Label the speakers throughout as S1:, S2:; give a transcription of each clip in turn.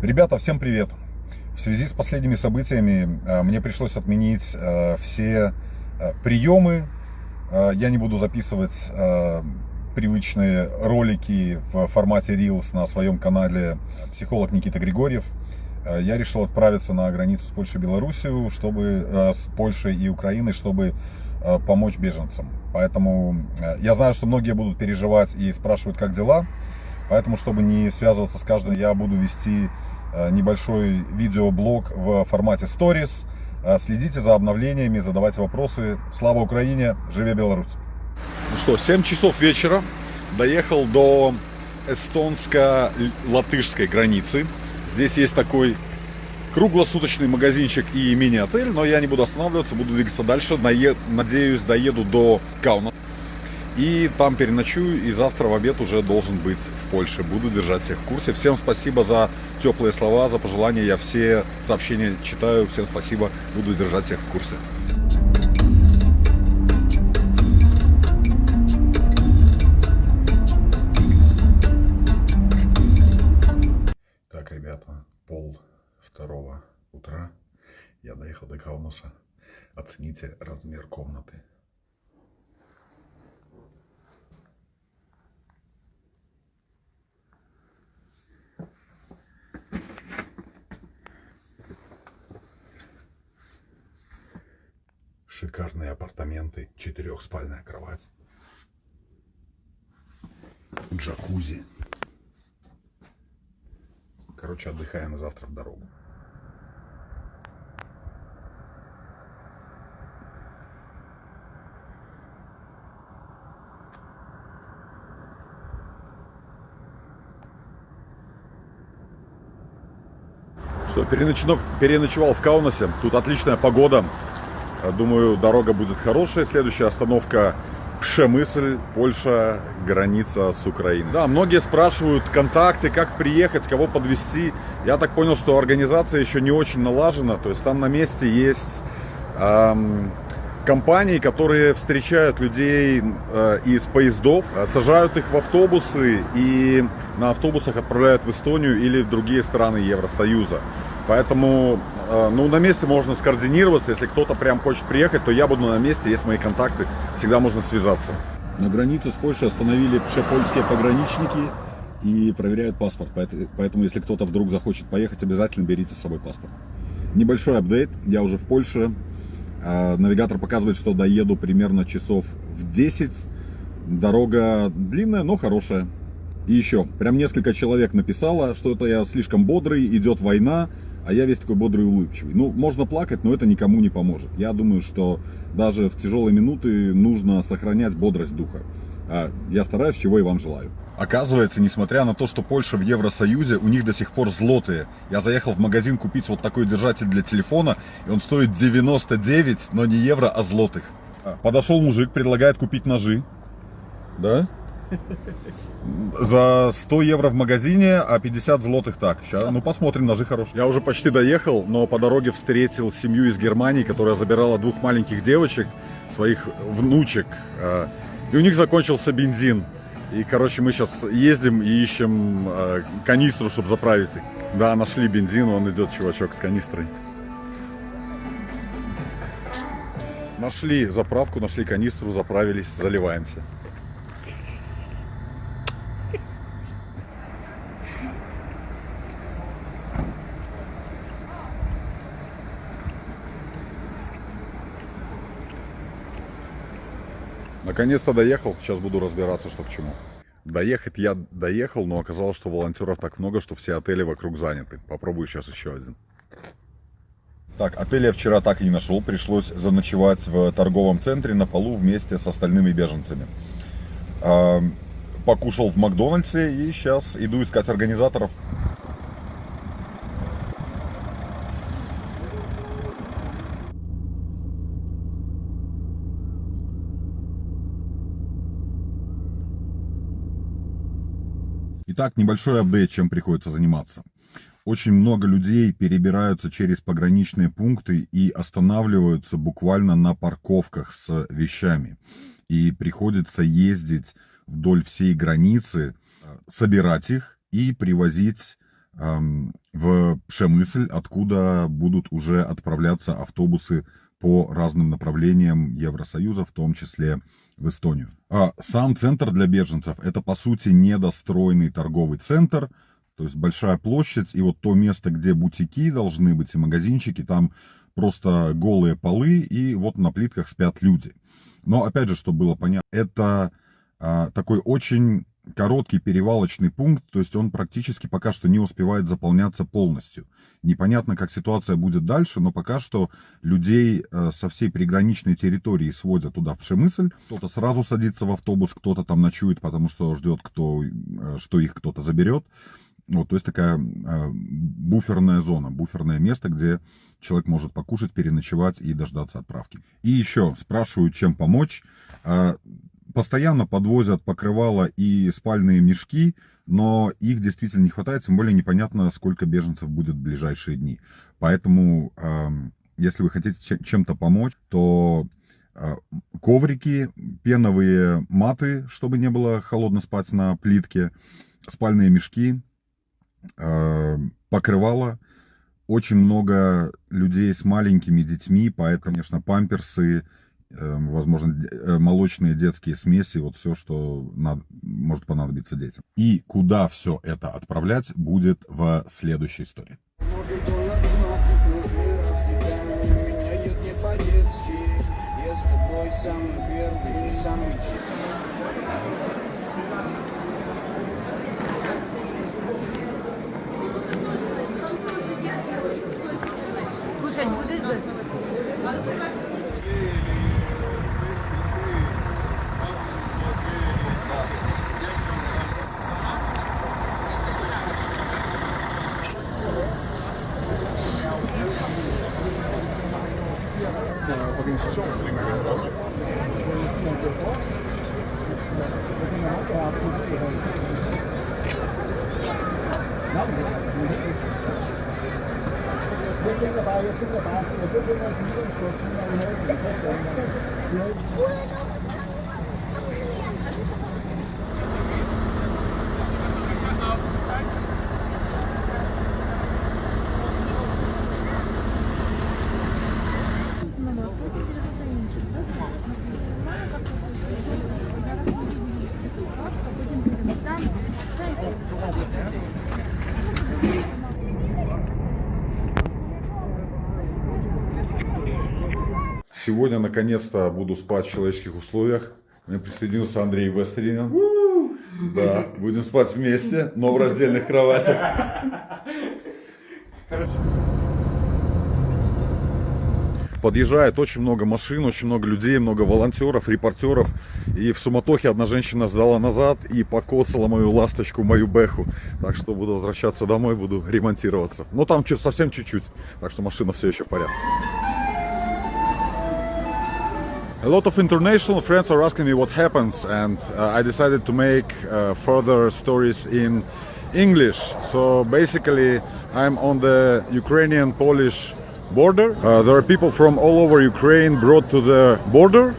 S1: Ребята, всем привет! В связи с последними событиями мне пришлось отменить все приемы. Я не буду записывать привычные ролики в формате Reels на своем канале «Психолог Никита Григорьев». Я решил отправиться на границу с Польшей и Белоруссией, с Польшей и Украиной, чтобы помочь беженцам. Поэтому я знаю, что многие будут переживать и спрашивать, как дела. Поэтому, чтобы не связываться с каждым, я буду вести небольшой видеоблог в формате Stories. Следите за обновлениями, задавайте вопросы. Слава Украине! Живе Беларусь!
S2: Ну что, 7 часов вечера. Доехал до эстонско-латышской границы. Здесь есть такой круглосуточный магазинчик и мини-отель, но я не буду останавливаться, буду двигаться дальше. Надеюсь, доеду до Кауна. И там переночую, и завтра в обед уже должен быть в Польше. Буду держать всех в курсе. Всем спасибо за теплые слова, за пожелания. Я все сообщения читаю. Всем спасибо. Буду держать всех в курсе.
S1: Так, ребята, 1:30 утра. Я доехал до Каунаса. Оцените размер комнаты. Шикарные апартаменты, 4-спальная кровать, джакузи. Короче, отдыхаем и завтра в дорогу.
S2: Что, переночевал в Каунасе. Тут отличная погода. Думаю, дорога будет хорошая. Следующая остановка Przemysl, Польша, граница с Украиной. Да, многие спрашивают контакты, как приехать, кого подвезти. Я так понял, что организация еще не очень налажена. То есть там на месте есть компании, которые встречают людей из поездов, сажают их в автобусы и на автобусах отправляют в Эстонию или в другие страны Евросоюза. Поэтому, на месте можно скоординироваться. Если кто-то прям хочет приехать, то я буду на месте, есть мои контакты, всегда можно связаться.
S1: На границе с Польшей остановили польские пограничники и проверяют паспорт. Поэтому, если кто-то вдруг захочет поехать, обязательно берите с собой паспорт. Небольшой апдейт. Я уже в Польше. Навигатор показывает, что доеду примерно часов в 10. Дорога длинная, но хорошая. И еще, прям несколько человек написало, что это я слишком бодрый, идет война, а я весь такой бодрый и улыбчивый. Можно плакать, но это никому не поможет. Я думаю, что даже в тяжелые минуты нужно сохранять бодрость духа. Я стараюсь, чего и вам желаю. Оказывается, несмотря на то, что Польша в Евросоюзе, у них до сих пор злотые. Я заехал в магазин купить вот такой держатель для телефона, и он стоит 99, но не евро, а злотых. Подошел мужик, предлагает купить ножи. Да? За 100 евро в магазине, а 50 злотых так. Сейчас, посмотрим, ножи хорошие.
S2: Я уже почти доехал, но по дороге встретил семью из Германии, которая забирала 2 маленьких девочек, своих внучек. И у них закончился бензин. И, мы сейчас ездим и ищем канистру, чтобы заправить их. Да, нашли бензин, вон идет чувачок с канистрой. Нашли заправку, нашли канистру, заправились, заливаемся. Наконец-то доехал, сейчас буду разбираться, что к чему. Доехать я доехал, но оказалось, что волонтеров так много, что все отели вокруг заняты. Попробую сейчас еще один.
S1: Так, отель я вчера так и не нашел, пришлось заночевать в торговом центре на полу вместе с остальными беженцами. Покушал в Макдональдсе и сейчас иду искать организаторов. Итак, небольшой апдейт, чем приходится заниматься. Очень много людей перебираются через пограничные пункты и останавливаются буквально на парковках с вещами. И приходится ездить вдоль всей границы, собирать их и привозить в Przemysl, откуда будут уже отправляться автобусы по разным направлениям Евросоюза, в том числе в Эстонию. Сам центр для беженцев — это, по сути, недостроенный торговый центр, то есть большая площадь, и вот то место, где бутики должны быть и магазинчики, там просто голые полы, и вот на плитках спят люди. Но, опять же, чтобы было понятно, это такой очень короткий перевалочный пункт, то есть он практически пока что не успевает заполняться полностью. Непонятно, как ситуация будет дальше, но пока что людей со всей приграничной территории сводят туда в Przemysl. Кто-то сразу садится в автобус, кто-то там ночует, потому что ждет, что их кто-то заберет. Вот, то есть такая буферная зона, буферное место, где человек может покушать, переночевать и дождаться отправки. И еще спрашивают, чем помочь. Постоянно подвозят покрывала и спальные мешки, но их действительно не хватает, тем более непонятно, сколько беженцев будет в ближайшие дни. Поэтому, если вы хотите чем-то помочь, то коврики, пеновые маты, чтобы не было холодно спать на плитке, спальные мешки, покрывала. Очень много людей с маленькими детьми, поэтому, конечно, памперсы, возможно, молочные детские смеси, вот все, что может понадобиться детям. И куда все это отправлять, будет в следующей истории.
S3: Кушать будешь?
S2: Сегодня, наконец-то, буду спать в человеческих условиях. Мне присоединился Андрей Вестеринин. Да, будем спать вместе, но в раздельных кроватях. Подъезжает очень много машин, очень много людей, много волонтеров, репортеров. И в суматохе одна женщина сдала назад и покоцала мою ласточку, мою бэху. Так что буду возвращаться домой, буду ремонтироваться. Но там совсем чуть-чуть, так что машина все еще в порядке. A lot of international friends are asking me what happens, and I decided to make further stories in English. So basically, I'm on the Ukrainian-Polish border. There are people from all over Ukraine brought to the border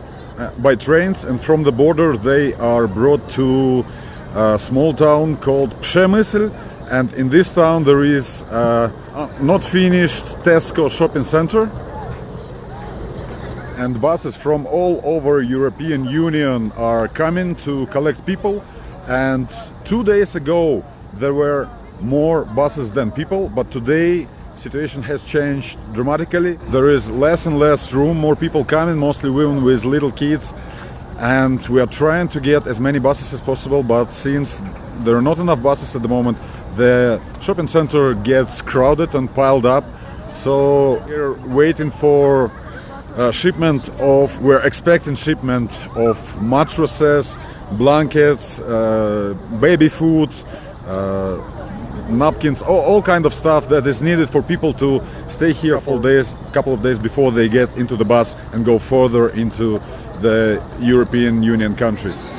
S2: by trains, and from the border they are brought to a small town called Przemysl. And in this town there is a not finished Tesco shopping center. And buses from all over European Union are coming to collect people. And 2 days ago there were more buses than people, but today situation has changed dramatically. There is less and less room, more people coming, mostly women with little kids. And we are trying to get as many buses as possible, but since there are not enough buses at the moment, the shopping center gets crowded and piled up. So we're waiting for we're expecting shipment of mattresses, blankets, baby food, napkins, all kind of stuff that is needed for people to stay here for days, couple of days before they get into the bus and go further into the European Union countries.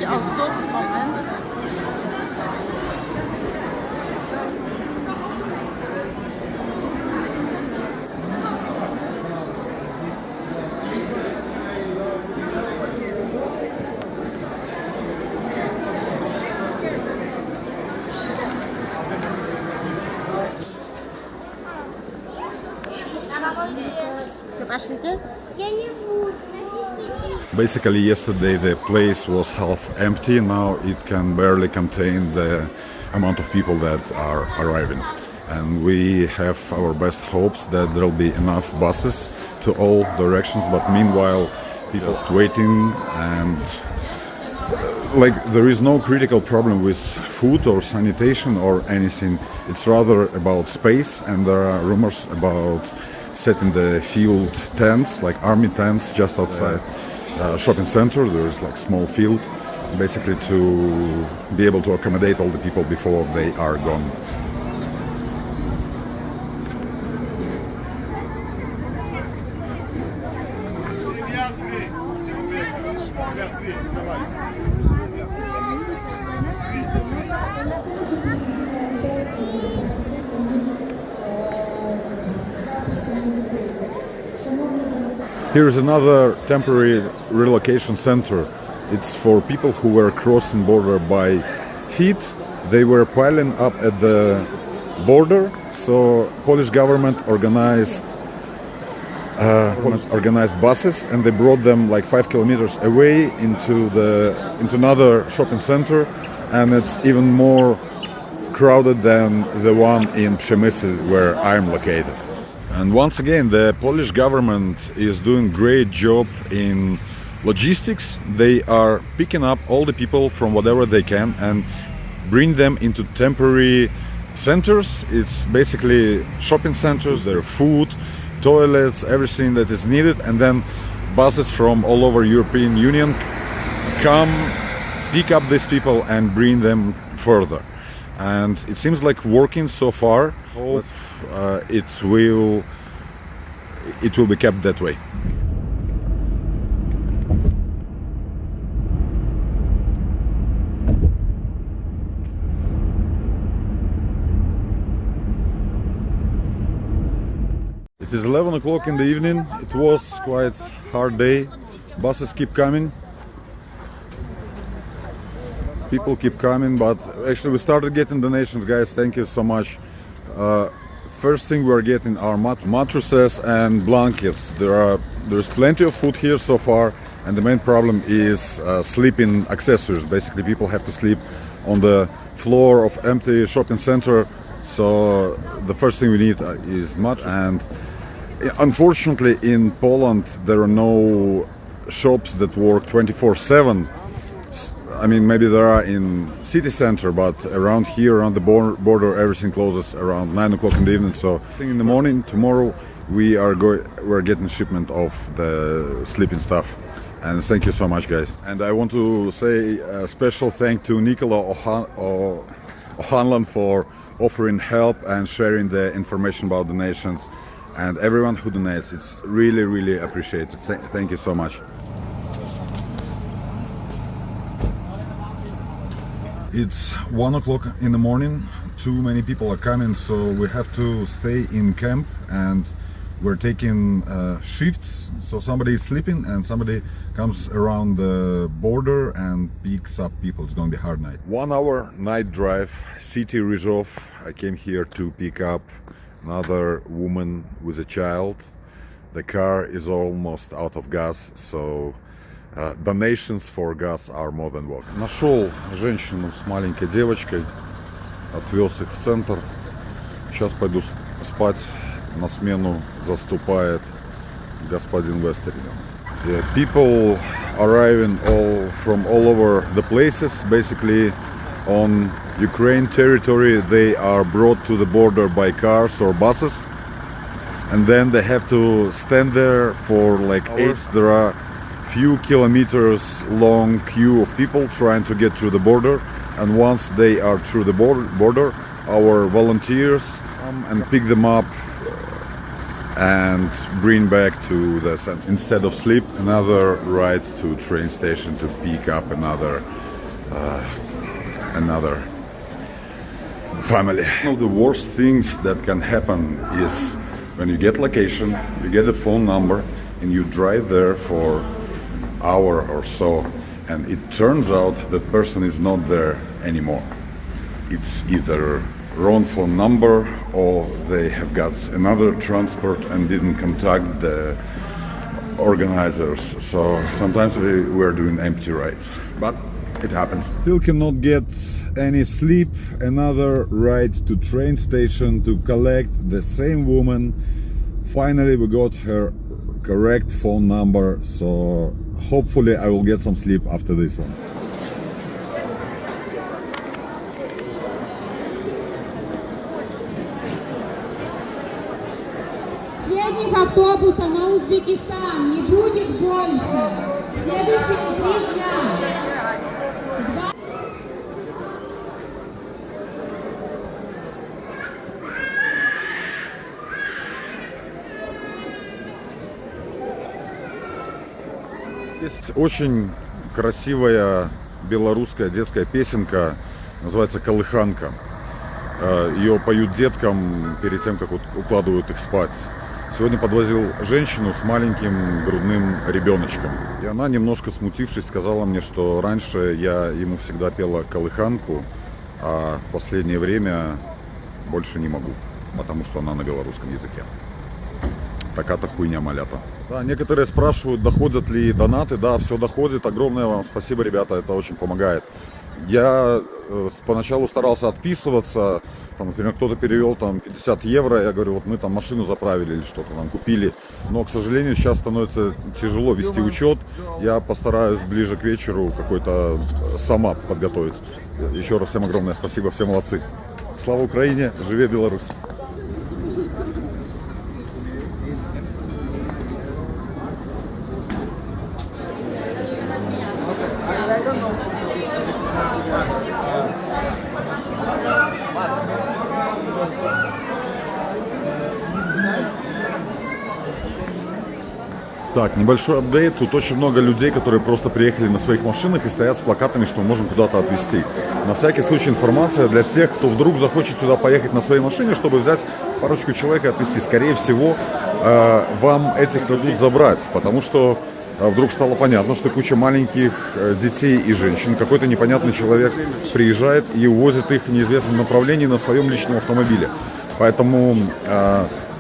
S4: Пошлите.
S2: Basically, yesterday the place was half empty. Now it can barely contain the amount of people that are arriving. And we have our best hopes that there will be enough buses to all directions. But meanwhile, people just waiting, and like there is no critical problem with food or sanitation or anything. It's rather about space, and there are rumors about setting the field tents, like army tents, just outside shopping center. There is like small field, basically to be able to accommodate all the people before they are gone. Here is another temporary relocation center. It's for people who were crossing border by feet. They were piling up at the border, so Polish government organized buses, and they brought them like 5 kilometers away into another shopping center, and it's even more crowded than the one in Przemysl where I'm located. And once again, the Polish government is doing a great job in logistics. They are picking up all the people from whatever they can and bring them into temporary centers. It's basically shopping centers, there are food, toilets, everything that is needed, and then buses from all over European Union come, pick up these people and bring them further. And it seems like working so far. Hope it will be kept that way. It is 11 o'clock in the evening. It was quite hard day. Buses keep coming. People keep coming, but actually we started getting donations, guys. Thank you so much. First thing we're getting are mattresses and blankets. There's plenty of food here so far, and the main problem is sleeping accessories. Basically, people have to sleep on the floor of empty shopping center. So the first thing we need is mat. And unfortunately, in Poland, there are no shops that work 24/7. I mean, maybe there are in city center, but around here, around the border, everything closes around 9 o'clock in the evening. So in the morning, tomorrow, we're getting shipment of the sleeping stuff. And thank you so much, guys. And I want to say a special thank to Nicola O'Hanlon for offering help and sharing the information about donations. And everyone who donates, it's really, really appreciated. Thank you so much. It's 1 o'clock in the morning. Too many people are coming, so we have to stay in camp, and we're taking shifts. So somebody is sleeping and somebody comes around the border and picks up people. It's going to be a hard night. 1 hour night drive, city Rizhov. I came here to pick up another woman with a child. The car is almost out of gas, so donations for gas are more than welcome. Нашел женщину с маленькой девочкой, отвез их в центр. Сейчас пойду спать. На смену заступает господин Вестерин. The people arriving from all over the places, basically on Ukraine territory. They are brought to the border by cars or buses, and then they have to stand there for like hours. There are few kilometers long queue of people trying to get through the border, and once they are through the border, our volunteers come and pick them up and bring back to the center. Instead of sleep, another ride to train station to pick up another family. One of the worst things that can happen is when you get location, you get a phone number, and you drive there for hour or so, and it turns out that person is not there anymore. It's either wrong phone number, or they have got another transport and didn't contact the organizers. So sometimes we were doing empty rides, but it happens.
S1: Still cannot get any sleep. Another ride to train station to collect the same woman. Finally we got her correct phone number, so hopefully I will get some sleep after this one.
S4: Последних автобуса на Узбекистан не будет больше. Следующие 3 дня.
S2: Есть очень красивая белорусская детская песенка, называется «Колыханка». Ее поют деткам перед тем, как укладывают их спать. Сегодня подвозил женщину с маленьким грудным ребеночком. И она, немножко смутившись, сказала мне, что раньше я ему всегда пела колыханку, а в последнее время больше не могу, потому что она на белорусском языке. Такая-то хуйня, малята. Да, некоторые спрашивают, доходят ли донаты. Да, все доходит. Огромное вам спасибо, ребята, это очень помогает. Я поначалу старался отписываться, там, например, кто-то перевел там 50 евро, я говорю, вот мы там машину заправили или что-то там купили. Но, к сожалению, сейчас становится тяжело вести учет. Я постараюсь ближе к вечеру какой-то сама подготовить. Еще раз всем огромное спасибо, все молодцы. Слава Украине, живе Беларусь! Так, небольшой апдейт. Тут очень много людей, которые просто приехали на своих машинах и стоят с плакатами, что мы можем куда-то отвезти. На всякий случай информация для тех, кто вдруг захочет сюда поехать на своей машине, чтобы взять парочку человек и отвезти. Скорее всего, вам этих дадут забрать, потому что вдруг стало понятно, что куча маленьких детей и женщин, какой-то непонятный человек приезжает и увозит их в неизвестном направлении на своем личном автомобиле. Поэтому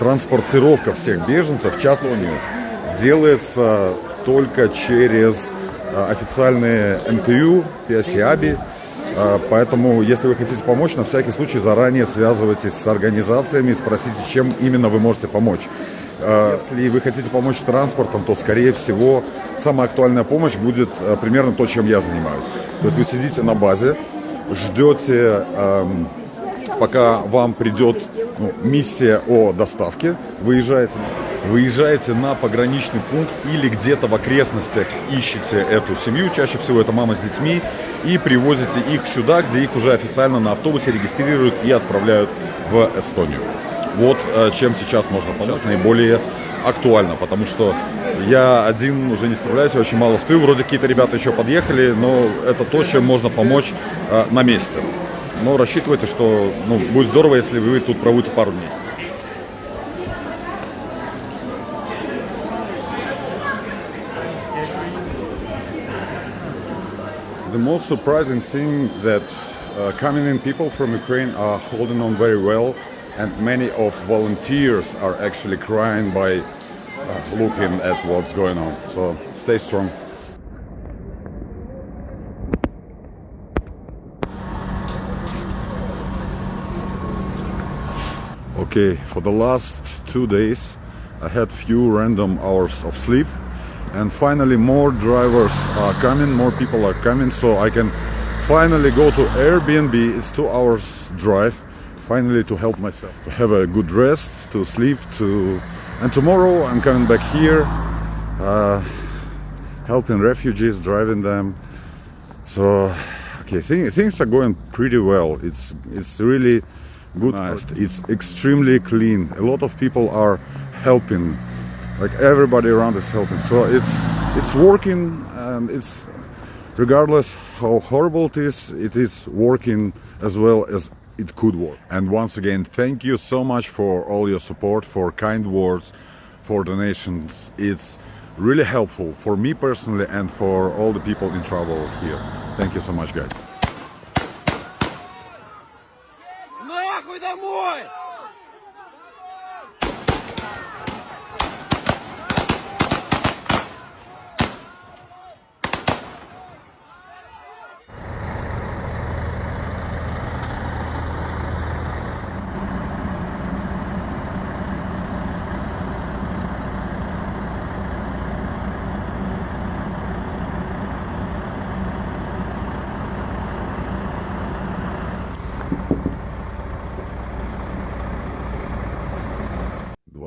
S2: транспортировка всех беженцев в Эстонию делается только через официальные МТУ, ПСИАБИ. Поэтому, если вы хотите помочь, на всякий случай заранее связывайтесь с организациями и спросите, чем именно вы можете помочь. Если вы хотите помочь с транспортом, то, скорее всего, самая актуальная помощь будет примерно то, чем я занимаюсь. То есть вы сидите на базе, ждете, пока вам придет миссия о доставке, выезжаете на пограничный пункт или где-то в окрестностях ищете эту семью, чаще всего это мама с детьми, и привозите их сюда, где их уже официально на автобусе регистрируют и отправляют в Эстонию. Вот чем сейчас можно помочь наиболее актуально, потому что я один уже не справляюсь, я очень мало сплю, вроде какие-то ребята еще подъехали, но это то, чем можно помочь на месте. Но рассчитывайте, что будет здорово, если вы тут проводите пару дней. The most surprising thing that coming in people from Ukraine are holding on very well, and many of volunteers are actually crying by looking at what's going on. So stay strong. Okay, for the last 2 days I had few random hours of sleep, and finally more drivers are coming, more people are coming, so I can finally go to Airbnb. It's 2 hours drive, finally, to help myself, to have a good rest, to sleep, and tomorrow I'm coming back here, helping refugees, driving them. So okay, things are going pretty well. It's really good. Nice. It's extremely clean. A lot of people are helping, like everybody around is helping. So it's working, and it's, regardless how horrible it is working as well as it could work. And once again, thank you so much for all your support, for kind words, for donations. It's really helpful for me personally and for all the people in trouble here. Thank you so much, guys.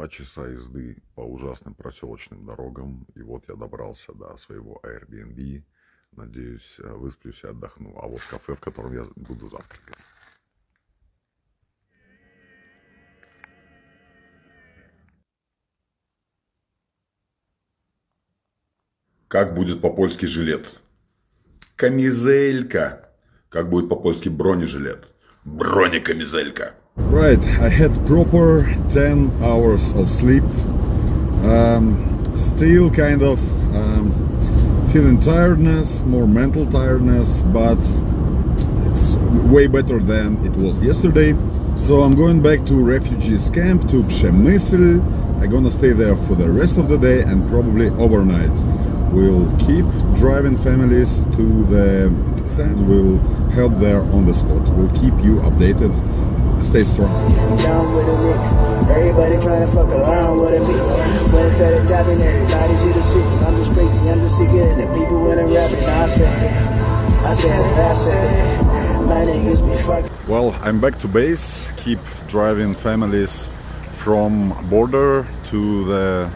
S2: 2 часа езды по ужасным проселочным дорогам. И вот я добрался до своего Airbnb. Надеюсь, высплюсь и отдохну. А вот кафе, в котором я буду завтракать. Как будет по-польски жилет? Камизелька. Как будет по-польски бронежилет? Бронекамизелька.
S1: Right, I had proper 10 hours of sleep. Still kind of feeling tiredness, more mental tiredness, but it's way better than it was yesterday. So I'm going back to refugees camp, to Przemysl. I'm gonna stay there for the rest of the day and probably overnight. We'll keep driving families to the center. We'll help there on the spot. We'll keep you updated. Stay strong.
S5: Down with a nigga. Everybody trying to fuck around with a nigga. When I tell the top and everybody see the shit. I'm just crazy, I'm just sick of it. The people when I'm rapping, I said, my niggas be fucking.
S2: Well, I'm back to base. Keep driving families from border to the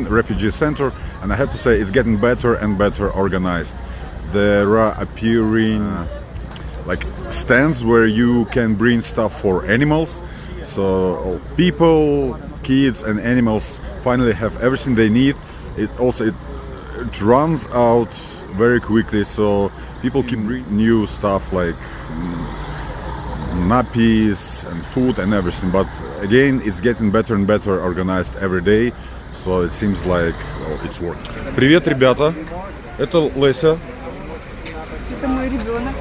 S2: refugee center, and I have to say it's getting better and better organized. There are appearing like stands where you can bring stuff for animals, so people, kids and animals finally have everything they need. It runs out very quickly, so people can bring new stuff like nappies and food and everything, but again it's getting better and better organized every day, so it seems like it's working. Привет, ребята, это Леся.
S3: Это мой ребенок.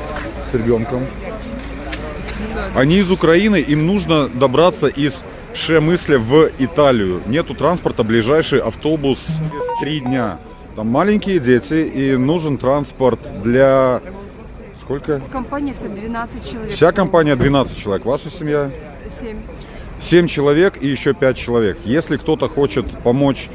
S2: С ребенком. Они из Украины, им нужно добраться из Przemysla в Италию. Нету транспорта, ближайший автобус через 3 дня. Там маленькие дети и нужен транспорт для... Сколько?
S3: Компания вся 12 человек.
S2: Вся компания 12 человек. Ваша семья?
S3: 7.
S2: 7 человек и еще 5 человек. Если кто-то хочет помочь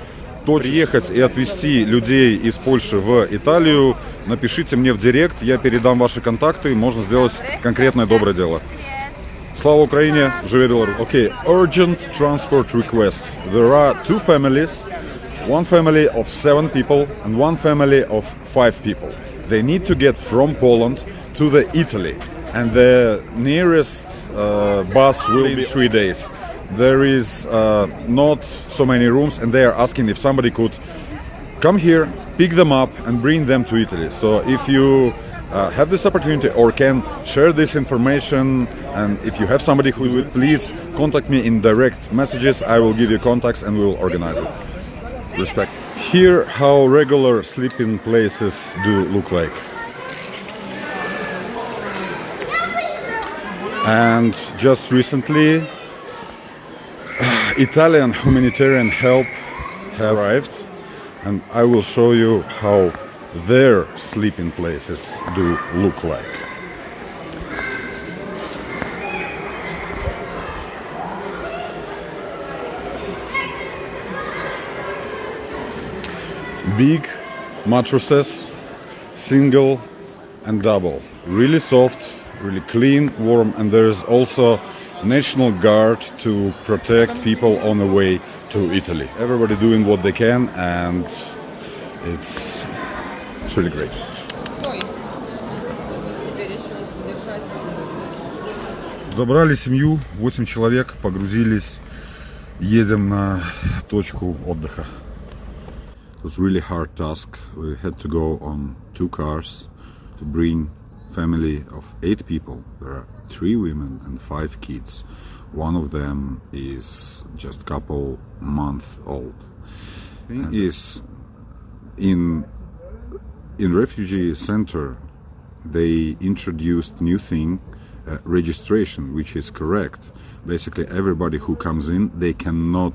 S2: приехать и отвезти людей из Польши в Италию, напишите мне в директ, я передам ваши контакты, можно сделать конкретное доброе дело. Слава Украине, живе Беларусь. Okay, urgent transport request. There are 2 families, one family of 7 people and one family of 5 people. They need to get from Poland to the Italy, and the nearest bus will be 3 days. There is not so many rooms, and they are asking if somebody could come here, pick them up and bring them to Italy. So if you have this opportunity or can share this information, and if you have somebody who would, please contact me in direct messages. I will give you contacts and we will organize it. Respect. Here how regular sleeping places do look like. And just recently Italian humanitarian help have arrived, and I will show you how their sleeping places do look like. Big mattresses, single and double, really soft, really clean, warm, and there is also National Guard to protect people on the way to Italy. Everybody doing what they can, and it's really great. Забрали семью, 8 человек, погрузились, едем на точку отдыха. It was a really hard task. We had to go on 2 cars to bring family of 8 people. There are 3 women and 5 kids. One of them is just couple months old. Is in refugee center they introduced new thing, registration, which is correct. Basically everybody who comes in, they cannot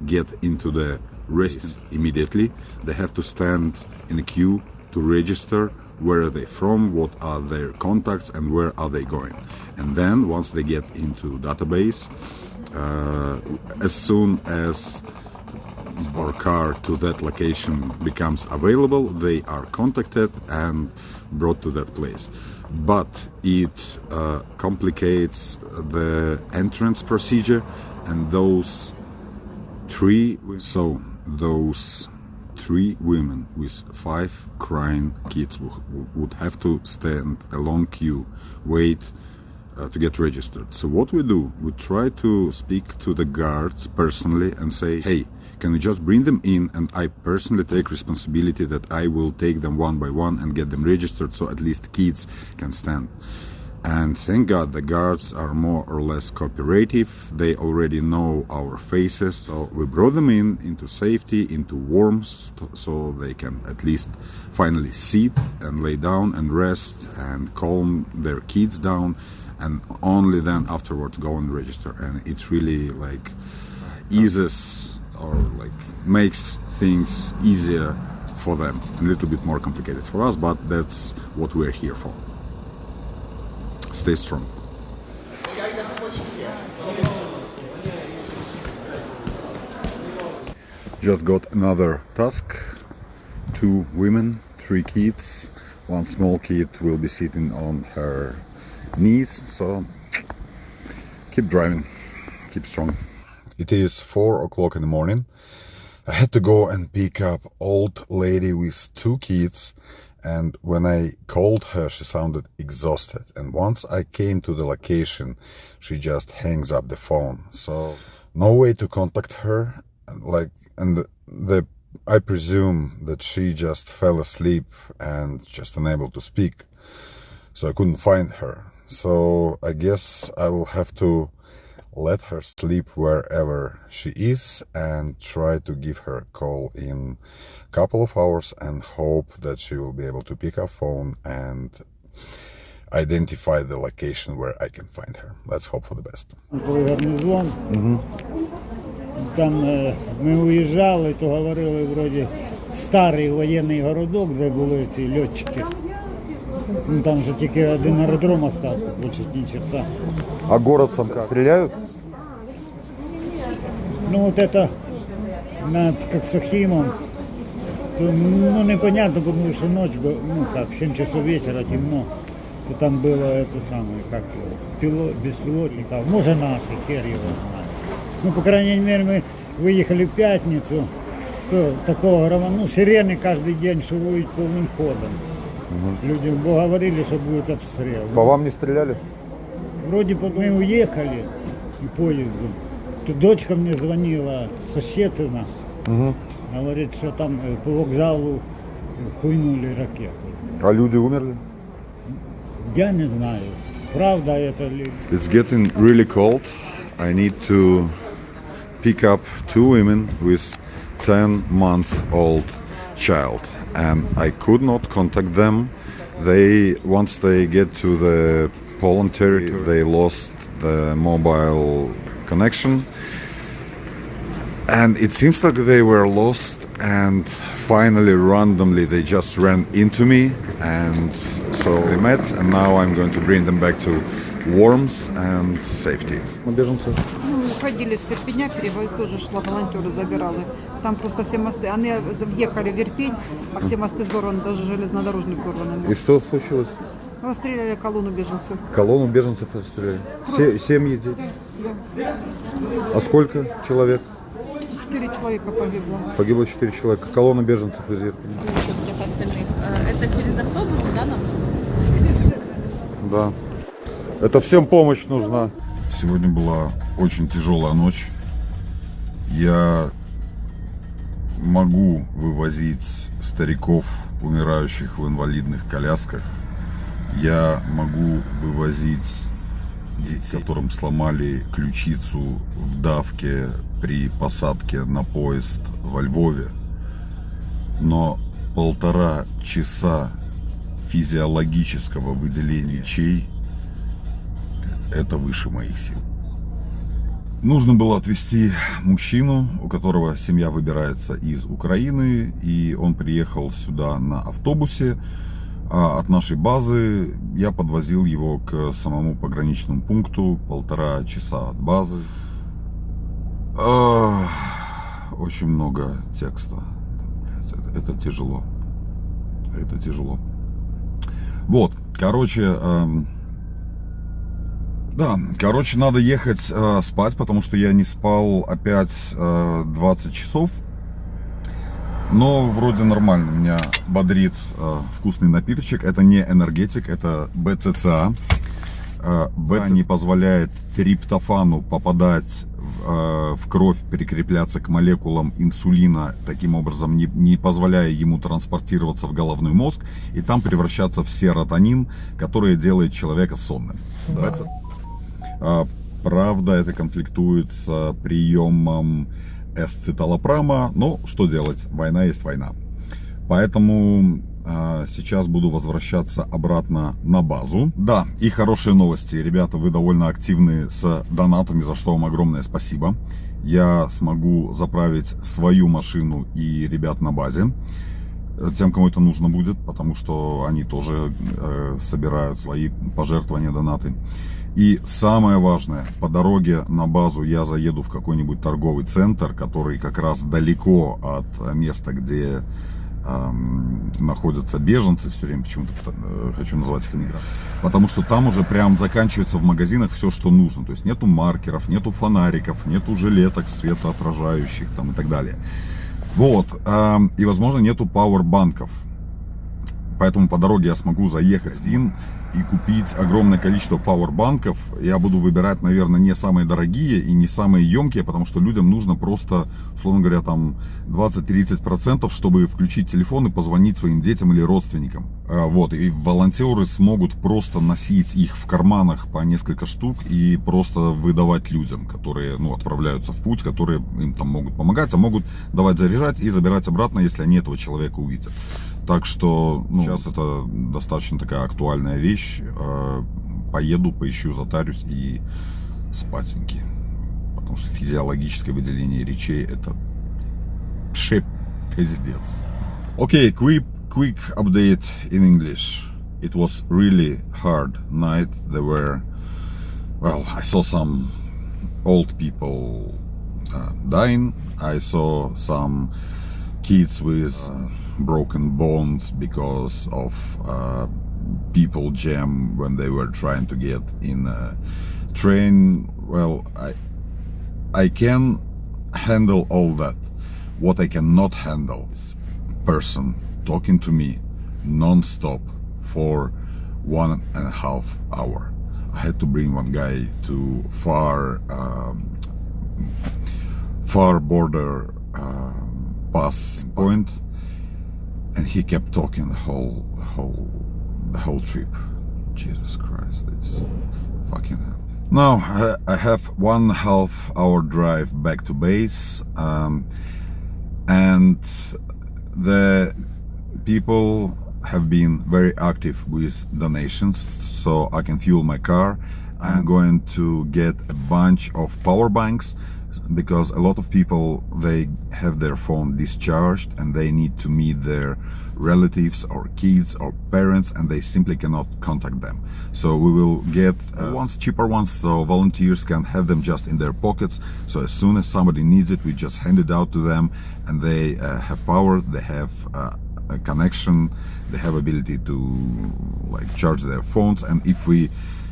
S2: get into the rest immediately. They have to stand in a queue to register where are they from, what are their contacts, and where are they going. And then once they get into database, as soon as or car to that location becomes available, they are contacted and brought to that place. But it complicates the entrance procedure, and those three women with 5 crying kids would have to stand a long queue, wait to get registered. So what we do, we try to speak to the guards personally and say, hey, can we just bring them in, and I personally take responsibility that I will take them one by one and get them registered so at least kids can stand. And thank God the guards are more or less cooperative. They already know our faces. So we brought them into safety, into warmth, so they can at least finally sit and lay down and rest and calm their kids down, and only then afterwards go and register. And it really like eases or like makes things easier for them. A little bit more complicated for us, but that's what we're here for. Stay strong. Just got another task. 2 women, 3 kids. 1 small kid will be sitting on her knees. So keep driving, keep strong. It is 4 o'clock in the morning. I had to go and pick up old lady with 2 kids. And when I called her, she sounded exhausted. And once I came to the location, she just hangs up the phone. So no way to contact her. I presume that she just fell asleep and just unable to speak. So I couldn't find her. So I guess I will have to let her sleep wherever she is and try to give her a call in a couple of hours and hope that she will be able to pick up phone and identify the location where I can find her. Let's hope for the best.
S6: Гарнізон. Там ми уїжджали, то говорили, вроді, старий воєнний городок, де були ці льотчики. Там же тільки один аеродром остався, більше нічого.
S2: А город сам стреляют?
S6: Ну вот это над как Сухимом, то, ну непонятно, потому что ночь была, ну как, 7 часов вечера, темно, то там было это самое, как беспилотников, может наши, хер его знает. Ну, по крайней мере, мы выехали в пятницу, то такого, ну, сирены каждый день шуруют полным ходом. Люди говорили, что будет обстрел.
S2: По вам не стреляли?
S6: Вроде бы мы уехали и поездом. Тут дочка мне звонила со Щетина, говорит, что там по вокзалу хуйнули ракету.
S2: А люди умерли?
S6: Я не знаю, правда это ли.
S2: It's getting really cold. I need to pick up 2 women with 10-month-old child, and I could not contact them. Once they get to the Poland territory, they lost the mobile connection, and it seems like they were lost, and finally randomly they just ran into me, and so we met, and now I'm going to bring them back to warmth and safety.
S7: Беженцев. Ну, уходили с Ирпеня, перевоз тоже шла, волонтёры забирали. Там просто все мосты, они въехали в Ирпень, а все мосты взорваны, даже железнодорожник взорван.
S2: И что случилось?
S7: Расстреляли колонну беженцев.
S2: Колонну беженцев расстреляли. Семьи, дети?
S7: Да.
S2: А сколько человек?
S7: 4 человека погибло.
S2: Погибло 4 человека. Колонна беженцев из Ирпеня.
S8: Всех остальных. Это через автобусы, да, нам?
S2: Да. Это всем помощь нужна. Сегодня была очень тяжелая ночь. Я могу вывозить стариков, умирающих в инвалидных колясках. Я могу вывозить детей, которым сломали ключицу в давке при посадке на поезд во Львове. Но 1,5 часа физиологического выделения мочей — это выше моих сил. Нужно было отвезти мужчину, у которого семья выбирается из Украины, и он приехал сюда на автобусе. А от нашей базы я подвозил его к самому пограничному пункту, 1,5 часа от базы. очень много текста. Это тяжело. Это тяжело. Вот, короче, надо ехать спать, потому что я не спал опять 20 часов. Но вроде нормально, меня бодрит вкусный напиточек. Это не энергетик, это БЦЦА. БЦЦА не позволяет триптофану попадать в кровь, прикрепляться к молекулам инсулина, таким образом не позволяя ему транспортироваться в головной мозг и там превращаться в серотонин, который делает человека сонным. Правда, это конфликтует с приемом эсциталопрама, но что делать, война есть война. Поэтому сейчас буду возвращаться обратно на базу. Да, и хорошие новости, ребята, вы довольно активны с донатами, за что вам огромное спасибо. Я смогу заправить свою машину и ребят на базе, тем, кому это нужно будет, потому что они тоже собирают свои пожертвования, донаты. И самое важное, по дороге на базу я заеду в какой-нибудь торговый центр, который как раз далеко от места, где находятся беженцы, все время почему-то хочу называть их иммигрантами, потому что там уже прям заканчивается в магазинах все, что нужно, то есть нету маркеров, нету фонариков, нету жилеток светоотражающих там и так далее. Вот, и возможно нету пауэрбанков, поэтому по дороге я смогу заехать в магазин и купить огромное количество пауэрбанков. Я буду выбирать, наверное, не самые дорогие и не самые емкие, потому что людям нужно просто, условно говоря, там 20-30%, чтобы включить телефон и позвонить своим детям или родственникам. Вот, и волонтеры смогут просто носить их в карманах по несколько штук и просто выдавать людям, которые, отправляются в путь, которые им там могут помогать, а могут давать заряжать и забирать обратно, если они этого человека увидят. Так что сейчас это достаточно такая актуальная вещь. Поеду, поищу, затарюсь и спатеньки. Потому что физиологическое выделение речей это пиздец. Okay, quick update in English. It was really hard night. There were, I saw some old people dying. I saw some kids with broken bones because of people jam when they were trying to get in a train. Well, I can handle all that. What I cannot handle is person talking to me non-stop for 1.5 hours. I had to bring one guy to far border pass point, and he kept talking the whole trip. Jesus Christ, it's fucking hell. Now I have 1.5 hour drive back to base, and the people have been very active with donations, so I can fuel my car. I'm going to get a bunch of power banks, because a lot of people, they have their phone discharged and they need to meet their relatives or kids or parents, and they simply cannot contact them. So we will get cheaper ones, so volunteers can have them just in their pockets. So as soon as somebody needs it, we just hand it out to them, and they have power, they have a connection, they have ability to charge their phones, and if we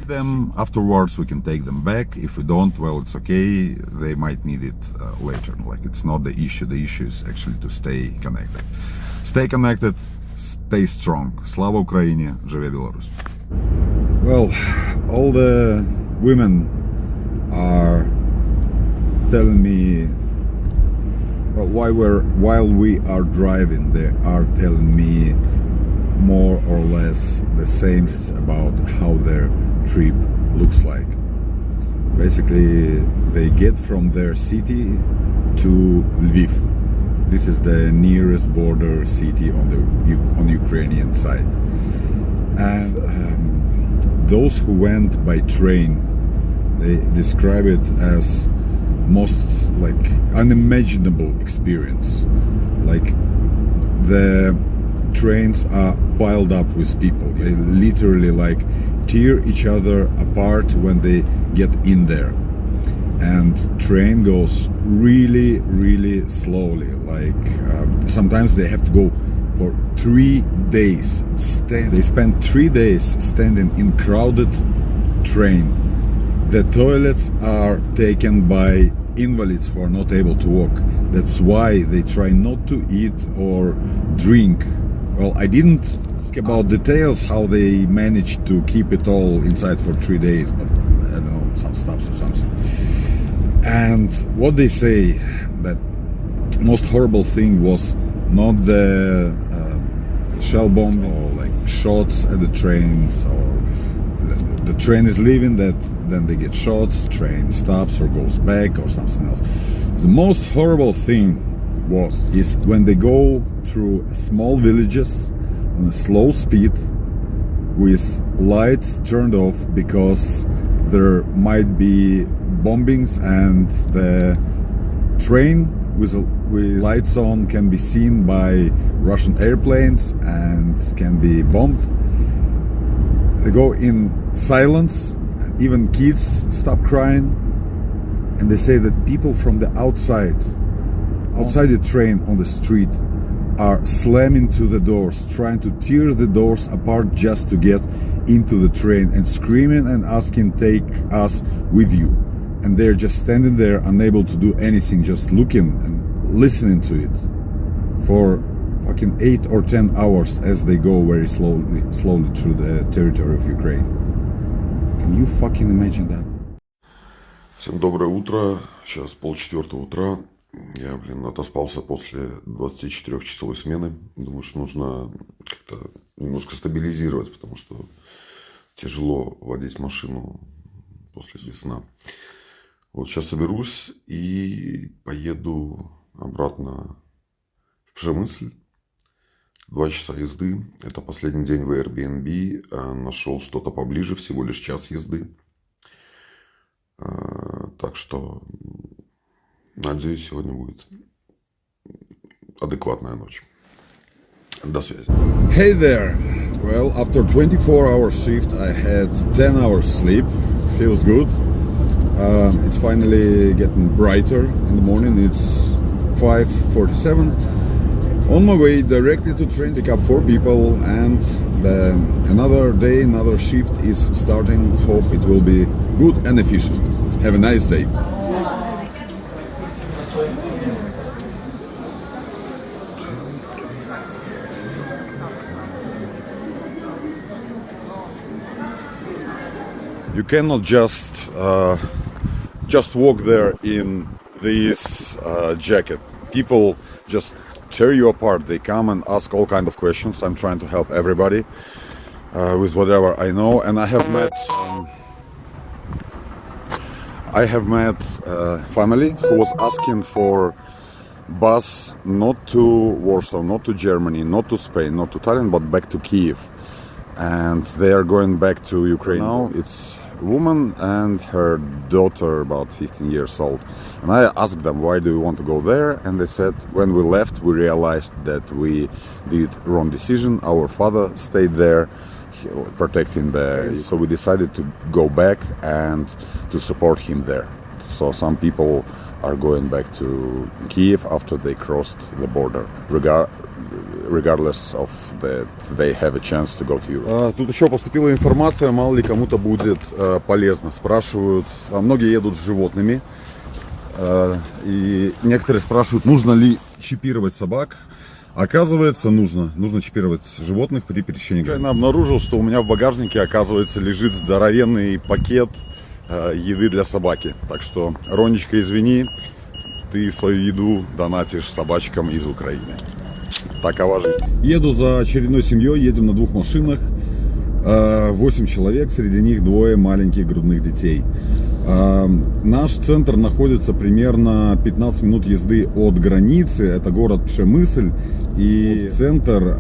S2: them afterwards we can take them back. If we don't, well, it's okay, they might need it later. It's not the issue is actually to stay connected. Stay connected, stay strong. Slava Ukraini, живе Беларусь.
S1: Well, all the women are telling me, while we are driving, they are telling me more or less the same about how their trip looks like. Basically, they get from their city to Lviv. This is the nearest border city on Ukrainian side. And those who went by train, they describe it as most unimaginable experience. The trains are piled up with people. They literally tear each other apart when they get in there. and train goes really, really slowly. Like sometimes they have to go for 3 days. They spend 3 days standing in crowded train. The toilets are taken by invalids who are not able to walk. That's why they try not to eat or drink. Well, I didn't ask about details how they managed to keep it all inside for 3 days, but I don't know, some stops or something. And what they say, that most horrible thing was not the shell bombing or like shots at the trains, or the train is leaving, that then they get shots, train stops or goes back or something else. The most horrible thing is when they go through small villages on a slow speed with lights turned off because there might be bombings, and the train with lights on can be seen by Russian airplanes and can be bombed. They go in silence, even kids stop crying, and they say that people from the outside the train on the street are slamming to the doors, trying to tear the doors apart just to get into the train, and screaming and asking, take us with you. And they're just standing there unable to do anything, just looking and listening to it for fucking 8 or 10 hours as they go very slowly through the territory of Ukraine. Can you fucking imagine that?
S9: Всем доброе утро. Сейчас 3:30 утра. Я, отоспался после 24-часовой смены. Думаю, что нужно как-то немножко стабилизировать, потому что тяжело водить машину после сна. Вот сейчас соберусь и поеду обратно в Przemysl. 2 часа езды. Это последний день в Airbnb. Нашел что-то поближе, всего лишь час езды. Так что, надеюсь, сегодня будет адекватная ночь. До связи.
S1: Hey there. Well, after 24-hour shift, I had 10 hours sleep. Feels good. It's finally getting brighter in the morning. It's 5:47. On my way directly to train, pick up 4 people, and another day, another shift is starting. Hope it will be good and efficient. Have a nice day.
S2: You cannot just walk there in this jacket. People just tear you apart. They come and ask all kind of questions. I'm trying to help everybody with whatever I know, and I have met family who was asking for bus not to Warsaw, not to Germany, not to Spain, not to Tallinn, but back to Kiev, and they are going back to Ukraine now. It's a woman and her daughter, about 15 years old. And I asked them, why do you want to go there? And they said, when we left, we realized that we did wrong decision. Our father stayed there, protecting so we decided to go back and to support him there. So some people are going back to Kiev after they crossed the border, regardless of that they have a chance to go to Europe.
S1: Тут еще поступила информация, мало ли кому-то будет полезно. Спрашивают, многие едут с животными, и некоторые спрашивают, нужно ли чипировать собак. Оказывается, нужно чипировать животных при пересечении.
S2: Я обнаружил, что у меня в багажнике, оказывается, лежит здоровенный пакет еды для собаки. Так что, Ронечка, извини, ты свою еду донатишь собачкам из Украины. Такова жизнь.
S1: Еду за очередной семьей, едем на 2 машинах. 8 человек, среди них 2 маленьких грудных детей. Наш центр находится примерно 15 минут езды от границы. Это город Przemysl. И центр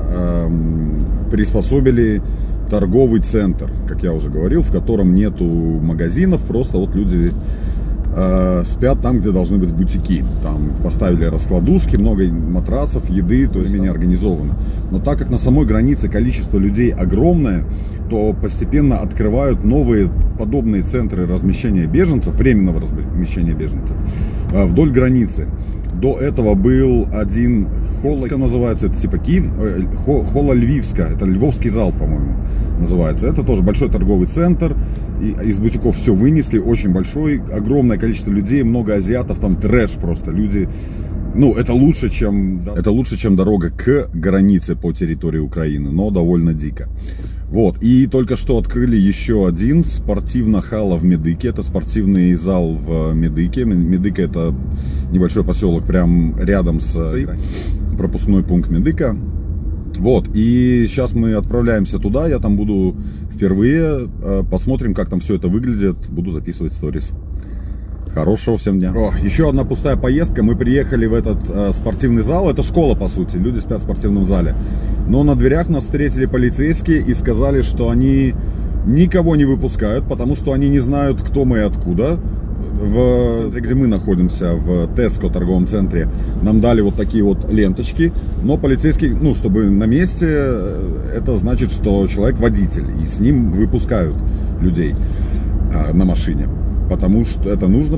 S1: приспособили торговый центр, как я уже говорил, в котором нету магазинов. Просто вот люди спят там, где должны быть бутики. Там поставили раскладушки, много матрасов, еды, то есть менее организовано. Но так как на самой границе количество людей огромное, то постепенно открывают новые подобные центры размещения беженцев, временного размещения беженцев, вдоль границы. До этого был один холла, называется, это типа Киев, холла Львивска, это Львовский зал, по-моему, называется. Это тоже большой торговый центр, и из бутиков все вынесли, очень большой, огромное количество людей, много азиатов, там трэш просто, люди. Ну, это лучше, чем дорога к границе по территории Украины, но довольно дико. Вот, и только что открыли еще один спортивно-хала в Медыке. Это спортивный зал в Медыке. Медыка — это небольшой поселок прям рядом с пропускной пункт Медыка. Вот, и сейчас мы отправляемся туда, я там буду впервые, посмотрим, как там все это выглядит, буду записывать сторис. Хорошего всем дня. Еще одна пустая поездка. Мы приехали в этот спортивный зал. Это школа, по сути. Люди спят в спортивном зале. Но на дверях нас встретили полицейские и сказали, что они никого не выпускают, потому что они не знают, кто мы и откуда. В центре, где мы находимся, в Tesco торговом центре, нам дали вот такие вот ленточки. Но полицейский, ну, чтобы на месте, это значит, что человек водитель. И с ним выпускают людей на машине. Потому что это нужно,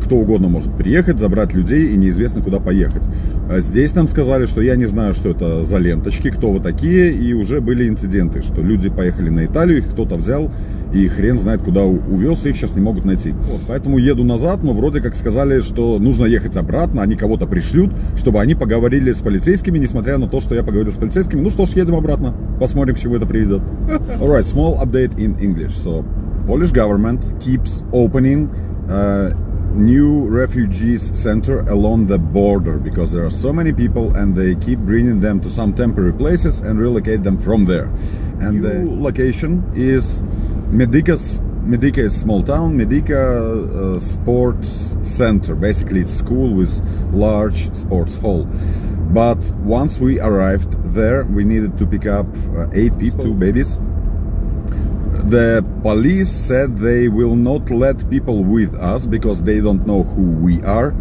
S1: кто угодно может приехать, забрать людей и неизвестно куда поехать. Здесь нам сказали, что я не знаю, что это за ленточки, кто вы такие, и уже были инциденты, что люди поехали на Италию, их кто-то взял и хрен знает куда увез, их сейчас не могут найти. Вот, поэтому еду назад, но вроде как сказали, что нужно ехать обратно, они кого-то пришлют, чтобы они поговорили с полицейскими, несмотря на то, что я поговорил с полицейскими. Ну что ж, едем обратно, посмотрим, к чему это приведет. Alright, small update in English. So, Polish government keeps opening new refugees center along the border because there are so many people and they keep bringing them to some temporary places and relocate them from there. And the location is Medika is small town. Medika sports center. Basically, it's school with large sports hall. But once we arrived there, we needed to pick up 8 people, 2 babies. The police said they will not let people with us because they don't know who we are.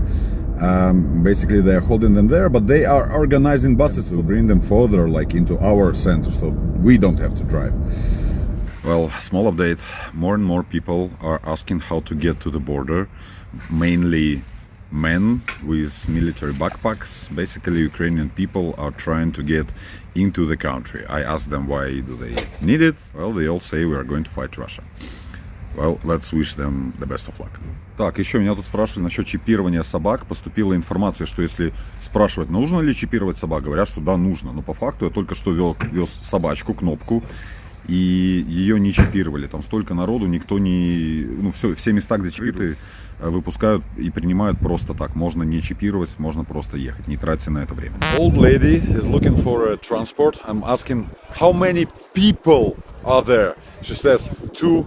S1: Basically, they are holding them there, but they are organizing buses to bring them further, like into our center, so we don't have to drive. Well, small update. More and more people are asking how to get to the border, mainly men with military backpacks. Basically, Ukrainian people are trying to get into the country. I asked them why do they need it. Well, they all say we are going to fight Russia. Well, let's wish them the best of luck. Так, еще меня тут спрашивали насчет чипирования собак. Поступила информация, что если спрашивать, нужно ли чипировать собак, говорят, что да, нужно. Но по факту я только что вез собачку, кнопку, и ее не чипировали. Там столько народу, никто не... Ну, все места, где чипы выпускают и принимают просто так. Можно не чипировать, можно просто ехать. Не тратьте на это время. Old lady is looking for a transport. I'm asking, how many people are there? She says 2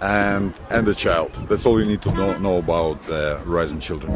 S1: and a child. That's all you need to know about rising children.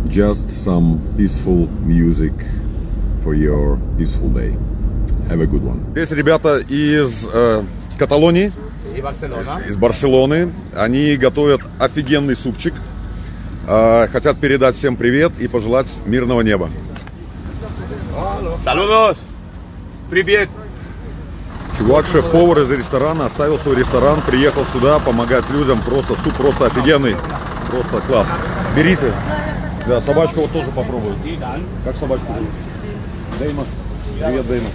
S1: Just some peaceful music for your peaceful day. Have a good one. Здесь ребята из Каталонии, из Барселоны. Они готовят офигенный супчик. Хотят передать всем привет и пожелать мирного неба.
S10: Saludos! Привет!
S1: Чувак, шеф-повар из ресторана, оставил свой ресторан, приехал сюда помогать людям. Просто суп просто офигенный. Просто класс. Берите. Да, собачку вот тоже попробуй. Как собачку? Деймос. Привет, Деймос.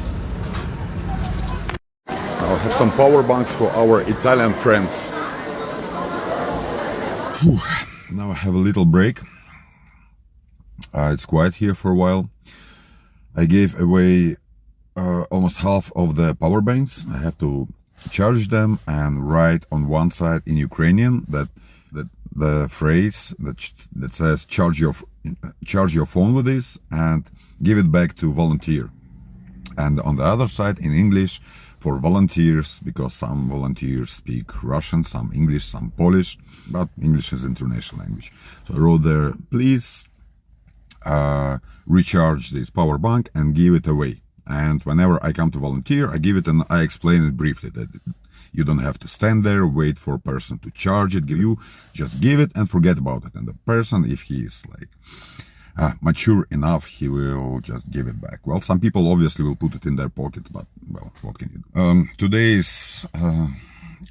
S1: I'll have some power banks for our Italian friends. Now I have a little break. It's quiet here for a while. I gave away almost half of the power banks. I have to charge them and write on one side in Ukrainian that the phrase that says charge your phone with this and give it back to volunteer. And on the other side in English for volunteers, because some volunteers speak Russian, some English, some Polish, but English is international language. So I wrote there, please recharge this power bank and give it away. And whenever I come to volunteer, I give it and I explain it briefly that you don't have to stand there, wait for a person to charge it, just give it and forget about it. And the person, if he is like mature enough, he will just give it back. Well, some people obviously will put it in their pocket, but well, what can you do? Today is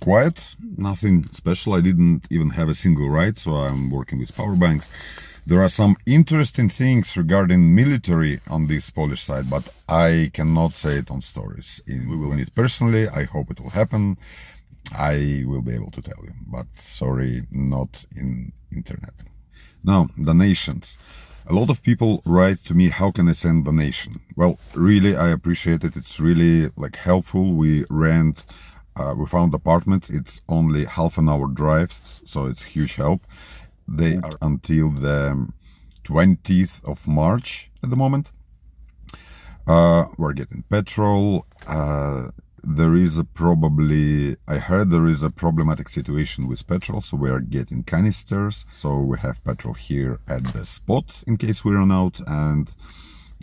S1: quiet, nothing special. I didn't even have a single ride, so I'm working with power banks. There are some interesting things regarding military on this Polish side, but I cannot say it on stories. We will meet personally. I hope it will happen. I will be able to tell you, but sorry, not in internet. Now, donations. A lot of people write to me, how can I send donation? Well, really, I appreciate it. It's really like helpful. We found apartments. It's only half an hour drive, so it's huge help. They are until the 20th of March at the moment. We're getting petrol. There is I heard there is a problematic situation with petrol, so we are getting canisters. So we have petrol here at the spot in case we run out, and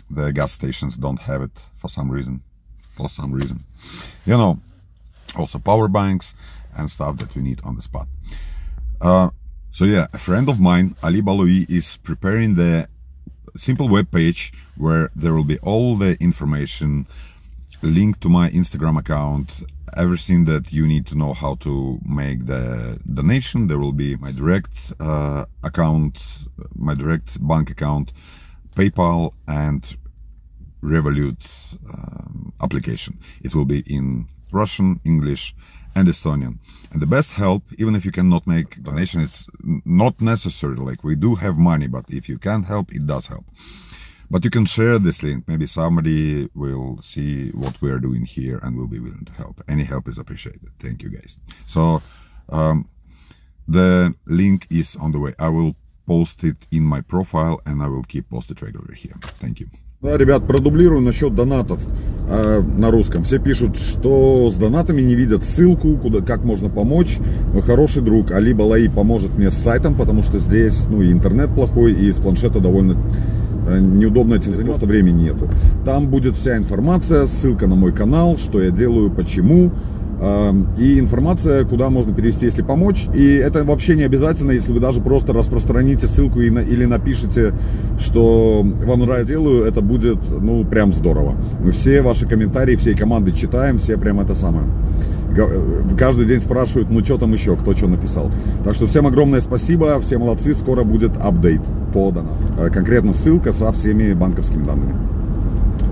S1: the gas stations don't have it for some reason. You know, also power banks and stuff that we need on the spot. So yeah, a friend of mine, Ali Baloui, is preparing the simple web page where there will be all the information, link to my Instagram account, everything that you need to know how to make the donation. There will be my direct account, my direct bank account, PayPal and Revolut application. It will be in Russian, English and Estonian. And the best help, even if you cannot make donation, it's not necessary. Like, we do have money, but if you can help, it does help. But you can share this link. Maybe somebody will see what we are doing here and will be willing to help. Any help is appreciated. Thank you, guys. So the link is on the way. I will post it in my profile and I will keep posted regularly here. Thank you.
S2: Да, ребят, продублирую насчет донатов на русском. Все пишут, что с донатами не видят ссылку, как можно помочь. Мой хороший друг Али Балаи поможет мне с сайтом, потому что здесь и интернет плохой, и с планшета довольно неудобно этим заниматься, что времени нету. Там будет вся информация, ссылка на мой канал, что я делаю, почему. И информация, куда можно перевести, если помочь. И это вообще не обязательно, если вы даже просто распространите ссылку или напишите, что вам нравится, делаю, это будет, прям здорово. Мы все ваши комментарии, всей команды читаем, все прям это самое. Каждый день спрашивают, что там еще, кто что написал. Так что всем огромное спасибо, все молодцы, скоро будет апдейт по донату. Конкретно ссылка со всеми банковскими данными.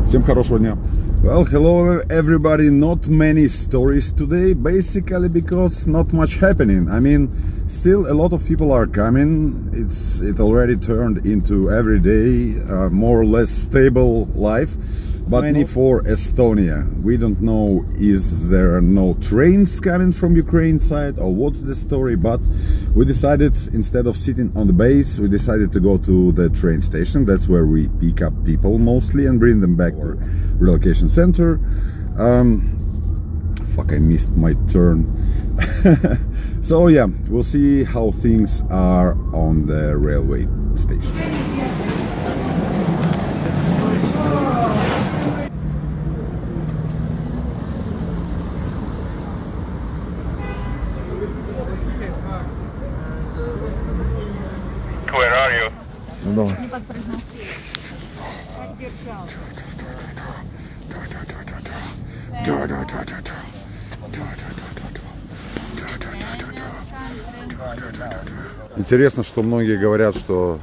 S2: Всем хорошего дня. Well, hello everybody. Not many stories today, basically because not much happening. I mean, still a lot of people are coming. It already turned into everyday, more or less stable life. But many for Estonia. We don't know, is there no trains coming from Ukraine side or what's the story, but we decided, instead of sitting on the base, we decided to go to the train station. That's where we pick up people mostly and bring them back to relocation center. Fuck, I missed my turn. So yeah, we'll see how things are on the railway station.
S11: Where are you?
S2: No. Интересно, что многие говорят, что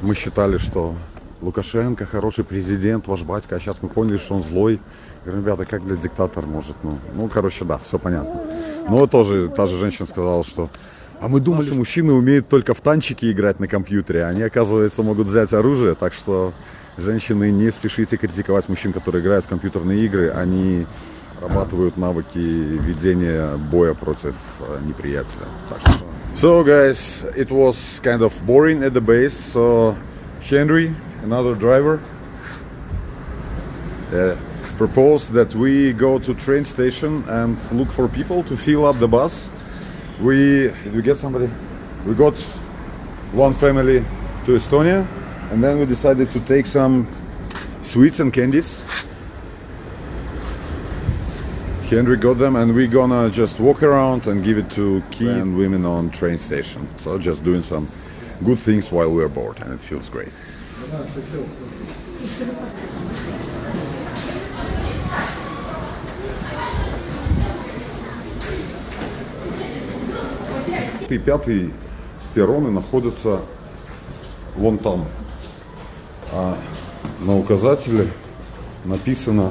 S2: мы считали, что Лукашенко хороший президент, ваш батька, а сейчас мы поняли, что он злой. Говорю, ребята, как для диктатора может? Короче, да, все понятно. Но тоже та же женщина сказала, что А мы думали, что мужчины умеют только в танчики играть на компьютере. Они, оказывается, могут взять оружие. Так что, женщины, не спешите критиковать мужчин, которые играют в компьютерные игры. Они нарабатывают навыки ведения боя против неприятеля. Так что... So, guys, it was kind of boring at the base. So, Henry, another driver, proposed that we go to train station and look for people to fill up the bus. Did we get somebody? We got one family to Estonia, and then we decided to take some sweets and candies. Henry got them, and we're gonna just walk around and give it to kids and women on train station. So just doing some good things while we're bored, and it feels great. И пятый перроны находятся вон там. А на указателе написано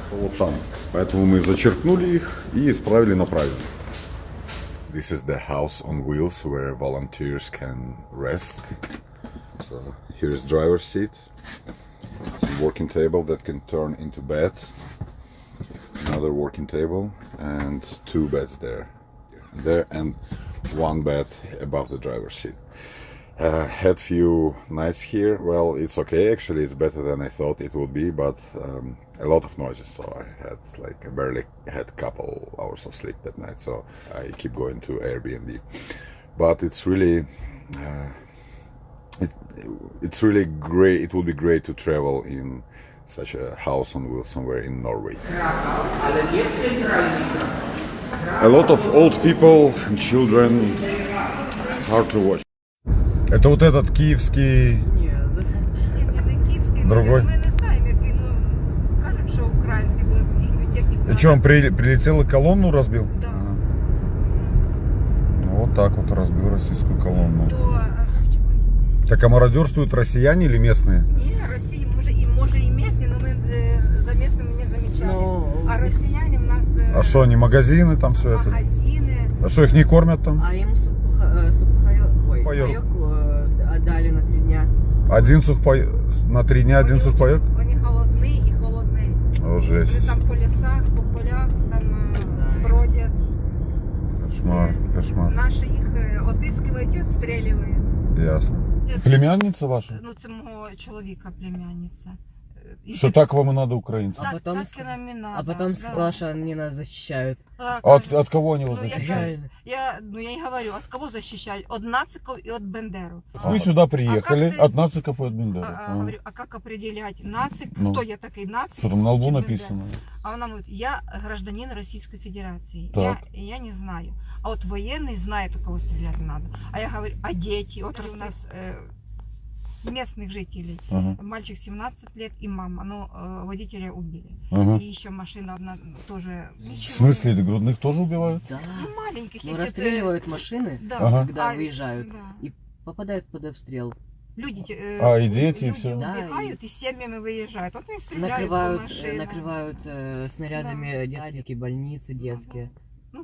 S2: вот там. Поэтому мы зачеркнули их и исправили на правильно. This is the house on wheels where volunteers can rest. So here's driver's seat. Some working table that can turn into bed. Another working table and two beds there and one bed above the driver's seat. Had few nights here. Well, it's okay actually. It's better than I thought it would be, but a lot of noises. So I barely had a couple hours of sleep that night. So I keep going to Airbnb. But it's really it's really great. It would be great to travel in such a house on wheels somewhere in Norway. A lot of old people and children, hard to watch. Это вот этот киевский. Другой.
S7: Ми не знаємо, який, кажуть, що український, бо їхню техніку...
S2: И что, он прилетел и колонну разбил?
S7: Да.
S2: Ну, вот так вот разбил российскую колонну. Так, а мародерствуют россияне или местные?
S7: Ні, Росії, може і місні, но ми за місцями не замічали. А росіяне в нас...
S2: А что, они магазины там все это?
S7: Магазины.
S2: А что, их не кормят там?
S11: А им сухпайок дали на 3 дня.
S2: Один сухпайок? На 3 дня один сухпайок?
S7: Вони голодні і холодні.
S2: О, жесть.
S7: Там по лісах, по полях, там бродять.
S2: Кошмар, кошмар.
S7: Наші їх отискивають і відстрілюють.
S2: Ясно. Племянница ваша?
S7: Ну, це мого чоловіка племянниця.
S2: Что так вам и надо украинцев?
S11: А потом сказала, что они нас защищают.
S2: От кого они вас защищают?
S7: Я и говорю, от кого защищают? От нациков и от бендеров.
S2: Вы сюда приехали, от нациков и от бендеров.
S7: Говорю, а как определять нацик? Кто я такой нацик?
S2: Что там на лбу написано?
S7: А она говорит, я гражданин Российской Федерации. Я не знаю. А вот военный знает, у кого стрелять надо. А я говорю, а дети? Вот у нас... местных жителей. Мальчик 17 лет и мама, но водителя убили. И еще машина одна тоже.
S2: В смысле, грудных тоже убивают?
S11: Да.
S7: Ну, маленьких.
S11: Ну, расстреливают машины,
S7: да.
S11: когда выезжают, и попадают под обстрел.
S7: Люди,
S2: и дети, и все.
S7: Убегают, и с семьями выезжают. Вот они стреляют по машинам.
S11: Накрывают снарядами детские больницы детские.
S7: Ну,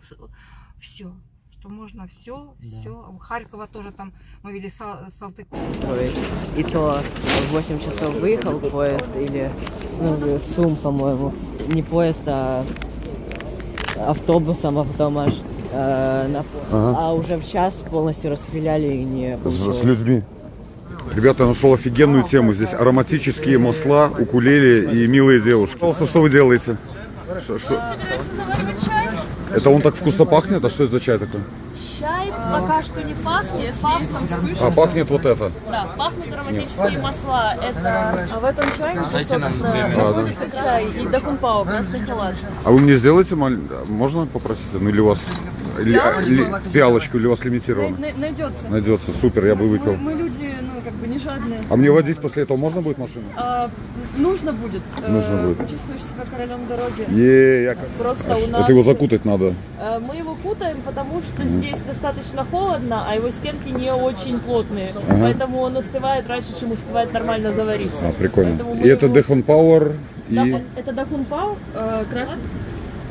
S7: все. Что можно все. Харькова тоже там мы вели Салтыков.
S11: И то в 8 часов выехал поезд, или Сум, по-моему. Не поезд, а автобусом, а потом аж а уже в час полностью расстреляли и не...
S2: С людьми. Ребята, я нашел офигенную тему. Здесь ароматические масла, укулеле и милые девушки. Пожалуйста, что вы делаете? Это он так вкусно пахнет? А что это за чай такой?
S12: Чай пока что не пахнет, пахнет.
S2: А пахнет вот это?
S12: Да, пахнут ароматические масла. Это, а в этом чайнике, собственно, находится чай и дахунпао, красный халат.
S2: А вы мне сделаете, можно попросить? Ну или у вас пиалочку, или у вас лимитировано?
S12: Найдется.
S2: Найдется, супер, я бы выпил.
S12: Мы люди, как бы не жадные.
S2: А мне водить после этого можно будет машину?
S12: Нужно будет.
S2: Нужно будет.
S12: Чувствуешь себя королем дороги.
S2: Просто у нас... Это его закутать надо.
S12: Мы его кутаем, потому что здесь достаточно холодно, а его стенки не очень плотные. Поэтому он остывает раньше, чем успевает нормально завариться.
S2: Прикольно. И это Дахунпауэр?
S12: Это Дахунпау,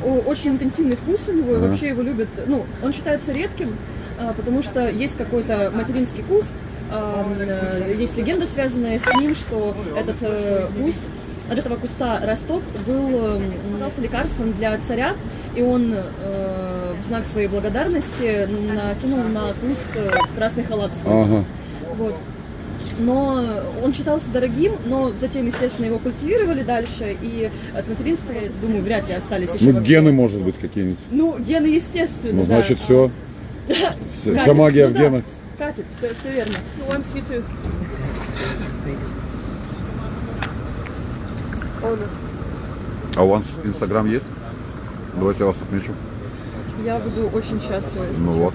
S12: очень интенсивный вкус у него, и вообще его любят. Ну, он считается редким, потому что есть какой-то материнский куст, есть легенда, связанная с ним, что этот куст, от этого куста росток оказался лекарством для царя, и он в знак своей благодарности накинул на куст красный халат свой. Вот. Но он считался дорогим, но затем, естественно, его культивировали дальше, и от материнского, думаю, вряд ли остались еще.
S2: Ну,
S12: вообще.
S2: гены, может быть, какие-нибудь.
S12: Ну, гены, естественно.
S2: Ну, значит,
S12: да.
S2: все.
S12: Да.
S2: Вся магия в генах.
S12: Катит, все верно. Wants you to.
S2: А у вас Инстаграм есть? Давайте я вас отмечу.
S12: Я буду очень счастлива, если
S2: Ну
S12: честно.
S2: вот.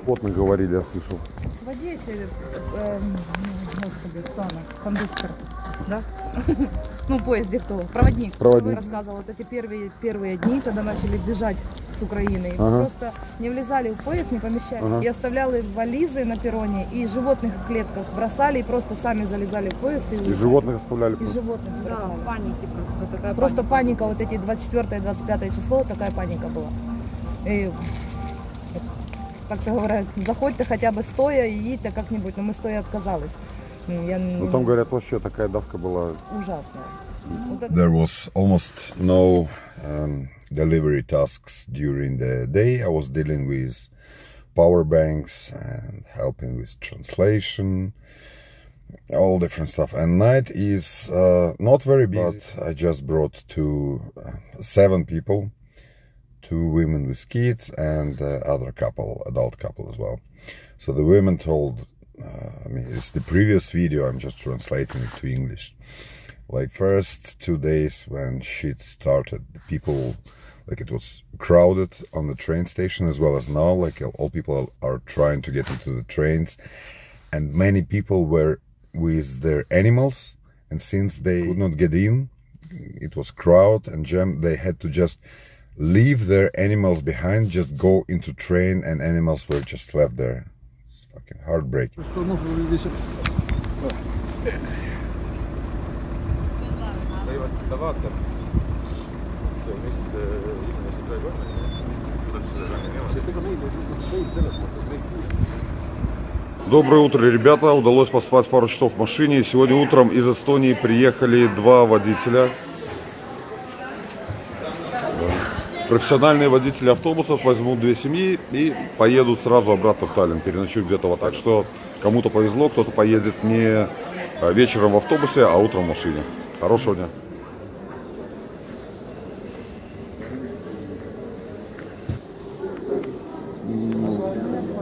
S2: Плотно говорили, я слышал.
S13: В Одессе, господи, кто она? Кондуктор, да? Ну, в поезде кто? Проводник.
S2: Проводник.
S13: Рассказывал, вот эти первые дни, когда начали бежать с Украины.
S2: Ага.
S13: Просто не влезали в поезд, не помещали.
S2: Ага.
S13: И оставляли вализы на перроне, и животных в клетках бросали, и просто сами залезали в поезд.
S2: И животных оставляли.
S13: И животных бросали.
S3: Да, паники просто. Такая
S13: Просто паника, вот эти 24-25 число, такая паника была. И, как-то говорят, заходьте хотя бы стоя и едьте как-нибудь, но мы стоя отказались.
S2: Ну там, говорят, вообще такая давка была.
S13: Ужасная.
S9: There was almost no delivery tasks during the day. I was dealing with power banks and helping with translation, all different stuff. And night is not very busy. But I just brought 7 people, 2 women with kids and other couple, adult couple as well. So the women told, I mean, it's the previous video, I'm just translating it to English. Like first 2 days when shit started, the people, like it was crowded on the train station as well as now, like all people are trying to get into the trains, and many people were with their animals, and since they could not get in, it was crowd and jam, they had to just leave their animals behind, just go into train, and animals were just left there. It's fucking heartbreaking.
S2: Доброе утро, ребята. Удалось поспать пару часов в машине. Сегодня утром из Эстонии приехали 2 водителя. Профессиональные водители автобусов возьмут 2 семьи и поедут сразу обратно в Таллин. Переночуют где-то вот так, что кому-то повезло, кто-то поедет не вечером в автобусе, а утром в машине. Хорошего дня.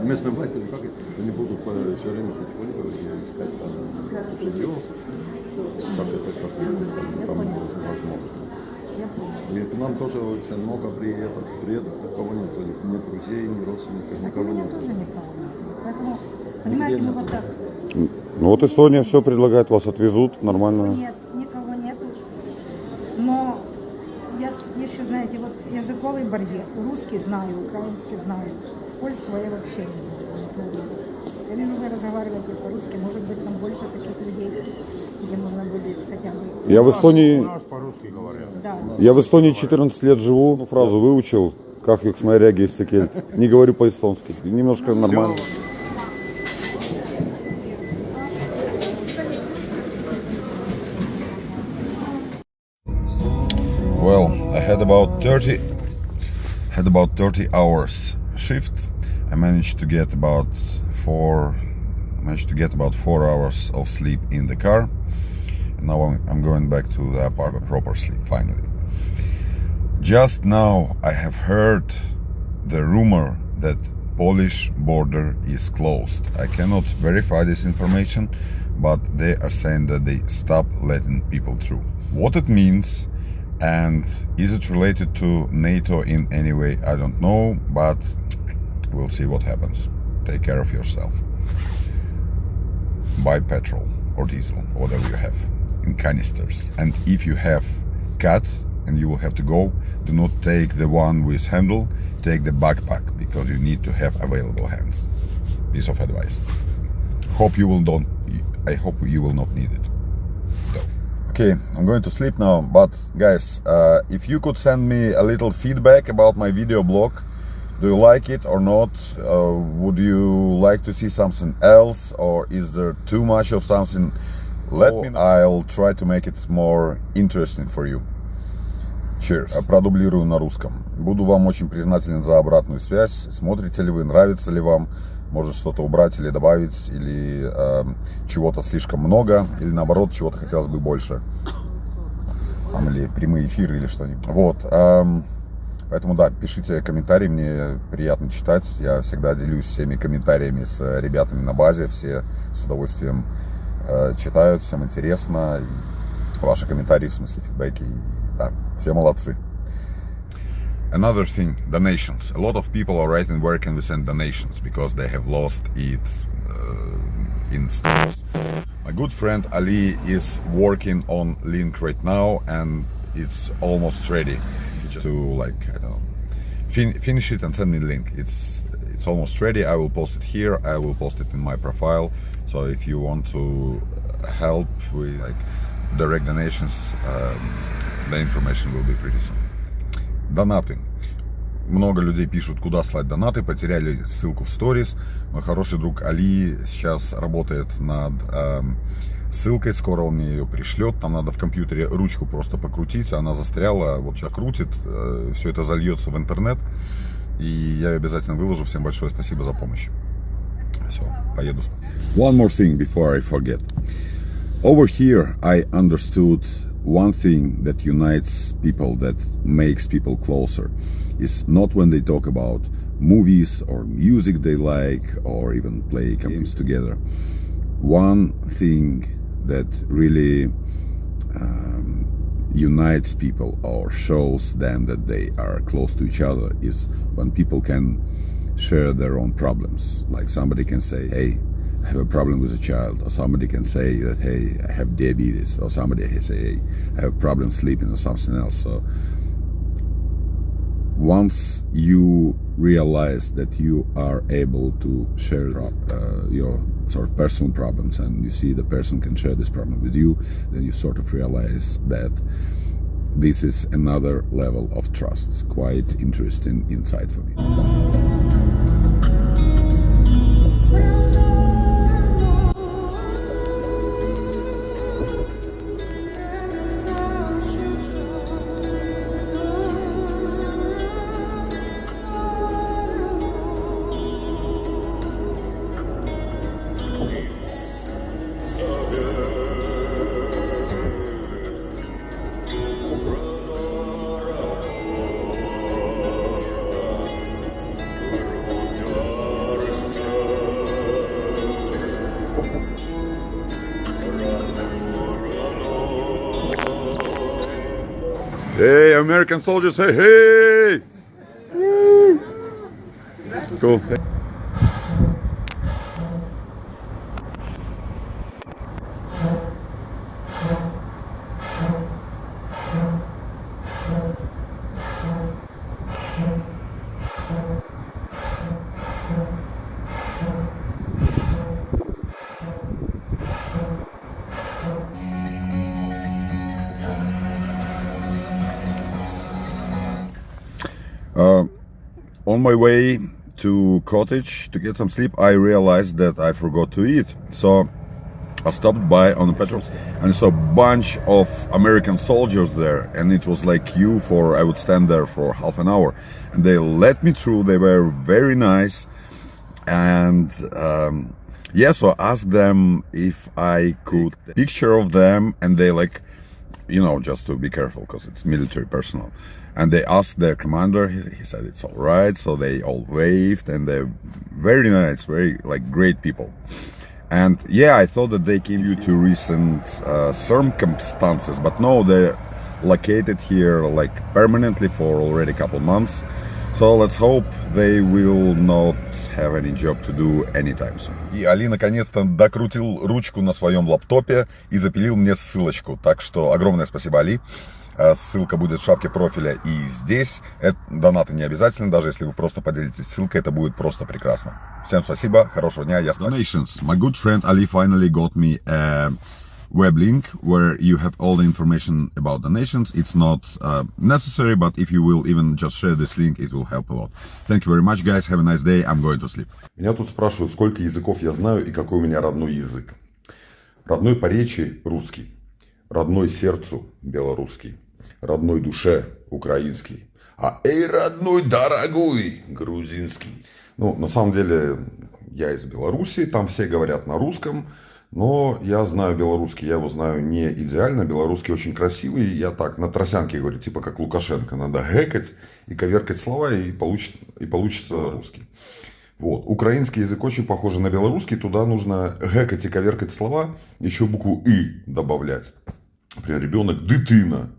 S14: Местные власти как они будут все время потихоньку искать жилье, как это там возможно. И к нам тоже очень много приедут, такого нет, ни друзей, ни родственников, никого нет.
S15: Поэтому, понимаете, мы вот так.
S2: Ну вот Эстония все предлагает, вас отвезут нормально.
S15: Нет, никого нету. Но я еще, знаете, вот языковый барьер. Русский знаю, украинский знаю. Польского я вообще не знаю. Мне нужно разговаривать по-русски. Может быть, там больше таких людей, где можно будет хотя бы...
S2: Я в Эстонии...
S14: У нас по-русски говорят.
S15: Да.
S2: Я в Эстонии 14 лет живу, фразу выучил, как их с моей реги истекельт. Не говорю по-эстонски. Немножко нормально.
S9: Well, I had about 30 hours shift. I managed to get about 4 hours of sleep in the car. And now I'm going back to the apartment, proper sleep finally. Just now I have heard the rumor that Polish border is closed. I cannot verify this information, but they are saying that they stop letting people through. What it means and is it related to NATO in any way, I don't know, but we'll see what happens. Take care of yourself. Buy petrol or diesel, whatever you have, in canisters. And if you have cat,
S1: and you will have to go, do not take the one with handle, take the backpack, because you need to have available hands. Piece of advice. I hope you will not need it. So. Okay, I'm going to sleep now, but guys, if you could send me a little feedback about my video blog, do you like it or not? Would you like to see something else, or is there too much of something? Let me know. I'll try to make it more interesting for you. Cheers. Продублирую на русском. Буду вам очень признателен за обратную связь. Смотрите ли вы, нравится ли вам? Может что-то убрать или добавить, или чего-то слишком много, или наоборот, чего-то хотелось бы больше. Или прямые эфиры, или что-нибудь. Вот. Поэтому да, пишите комментарии, мне приятно читать. Я всегда делюсь всеми комментариями с ребятами на базе. Все с удовольствием читают, всем интересно. И ваши комментарии, в смысле фидбэки. Да, все молодцы. Another thing, donations. A lot of people are writing where can we send donations because they have lost it in stores. My good friend Ali is working on link right now and it's almost ready. Just to like, I don't know, finish it and send me the link. It's almost ready. I will post it here. I will post it in my profile. So if you want to help with like direct donations, the information will be pretty soon. Донаты. Много людей пишут, куда слать донаты, потеряли ссылку в сторис. Мой хороший друг Али сейчас работает над ссылкой, скоро он мне ее пришлет. Там надо в компьютере ручку просто покрутить, она застряла, вот сейчас крутит, все это зальется в интернет. И я ее обязательно выложу. Всем большое спасибо за помощь. Все, поеду спать. One more thing before I forget. Over here I understood one thing that unites people, that makes people closer, is not when they talk about movies or music they like or even play games together. One thing that really unites people or shows them that they are close to each other is when people can share their own problems. Like somebody can say, hey, I have a problem with a child, or somebody can say that, hey, I have diabetes, or somebody can say, hey, I have a problem sleeping, or something else. So once you realize that you are able to share your sort of personal problems, and you see the person can share this problem with you, then you sort of realize that this is another level of trust. Quite interesting insight for me. Hey, American soldiers, say hey! Woo. Cool. On my way to cottage to get some sleep, I realized that I forgot to eat. So I stopped by on the petrol and saw a bunch of American soldiers there, and it was like queue for, I would stand there for half an hour, and they let me through. They were very nice, and yeah, so I asked them if I could take a picture of them, and they like, you know, just to be careful because it's military personnel. And they asked their commander, he said it's all right. So they all waved, and they're very nice, very like great people. And yeah, I thought that they came due to recent circumstances, but no, they're located here like permanently for already a couple months. So let's hope they will not have any job to do anytime soon. И Али наконец-то докрутил ручку на своем лаптопе и запилил мне ссылочку. Так что огромное спасибо, Али.
S2: ссылка будет в шапке профиля и здесь. Донаты не обязательно, даже если вы просто поделитесь ссылкой, это будет просто прекрасно. Всем спасибо, хорошего дня, я Donations. My good friend Ali finally got me a web link where you have all the information about donations. It's not necessary, but if you will even just share this link, it will help a lot. Thank you very much, guys. Have a nice day. I'm going to sleep.
S9: Меня тут спрашивают, сколько языков я знаю и какой у меня родной язык. Родной по речи русский, родной сердцу белорусский, родной душе украинский, а эй, родной дорогой грузинский. Ну, на самом деле, я из Беларуси, там все говорят на русском. Но я знаю белорусский, я его знаю не идеально. Белорусский очень красивый. Я так на тросянке говорю, типа как Лукашенко. Надо гэкать и коверкать слова, и получится русский. Вот. Украинский язык очень похож на белорусский. Туда нужно гэкать и коверкать слова, еще букву «и» добавлять. Например, ребенок «дитина».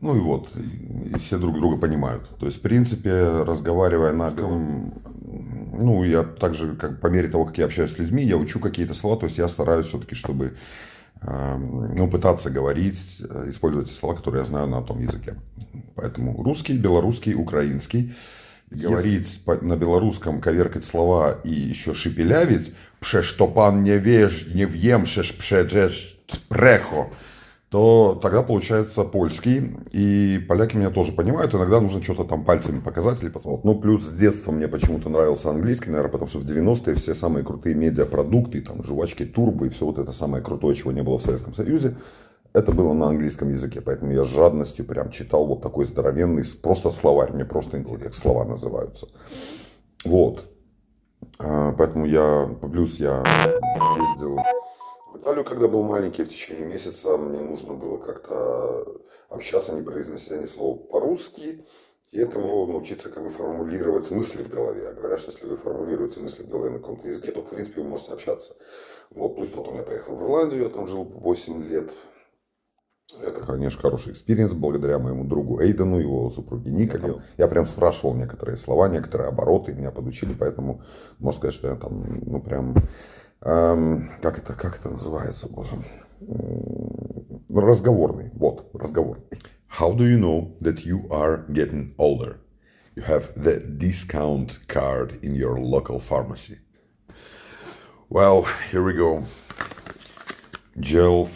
S9: Ну и вот, и все друг друга понимают. То есть, в принципе, разговаривая на белом, ну, я также, как по мере того, как я общаюсь с людьми, я учу какие-то слова, то есть я стараюсь все-таки, чтобы, ну, пытаться говорить, использовать те слова, которые я знаю на том языке. Поэтому русский, белорусский, украинский. Говорить на белорусском, коверкать слова и еще шепелявить, «пше, что пан не въемшеш, пше, прехо», то тогда получается польский, и поляки меня тоже понимают, иногда нужно что-то там пальцами показать или посмотреть. Ну, плюс с детства мне почему-то нравился английский, наверное, потому что в 90-е все самые крутые медиапродукты, там, жвачки, турбо и все вот это самое крутое, чего не было в Советском Союзе, это было на английском языке, поэтому я с жадностью прям читал вот такой здоровенный, просто словарь, мне просто интересно, как слова называются. Вот, поэтому плюс я ездил в Италию, когда был маленький, в течение месяца мне нужно было как-то общаться, не произнося ни слова по-русски, и этому научиться как бы формулировать мысли в голове. А говорят, что если вы формулируете мысли в голове на каком-то языке, то в принципе вы можете общаться. Вот, плюс потом я поехал в Ирландию, я там жил 8 лет. Это, конечно, хороший экспириенс благодаря моему другу Эйдену, его супруге Николе. Я прям спрашивал некоторые слова, некоторые обороты, меня подучили, поэтому можно сказать, что я там, ну прям... как это называется, боже? Разговорный. Вот, разговорный. How do you know that you are getting older? You have the discount card in your local pharmacy. Well, here we go. Gel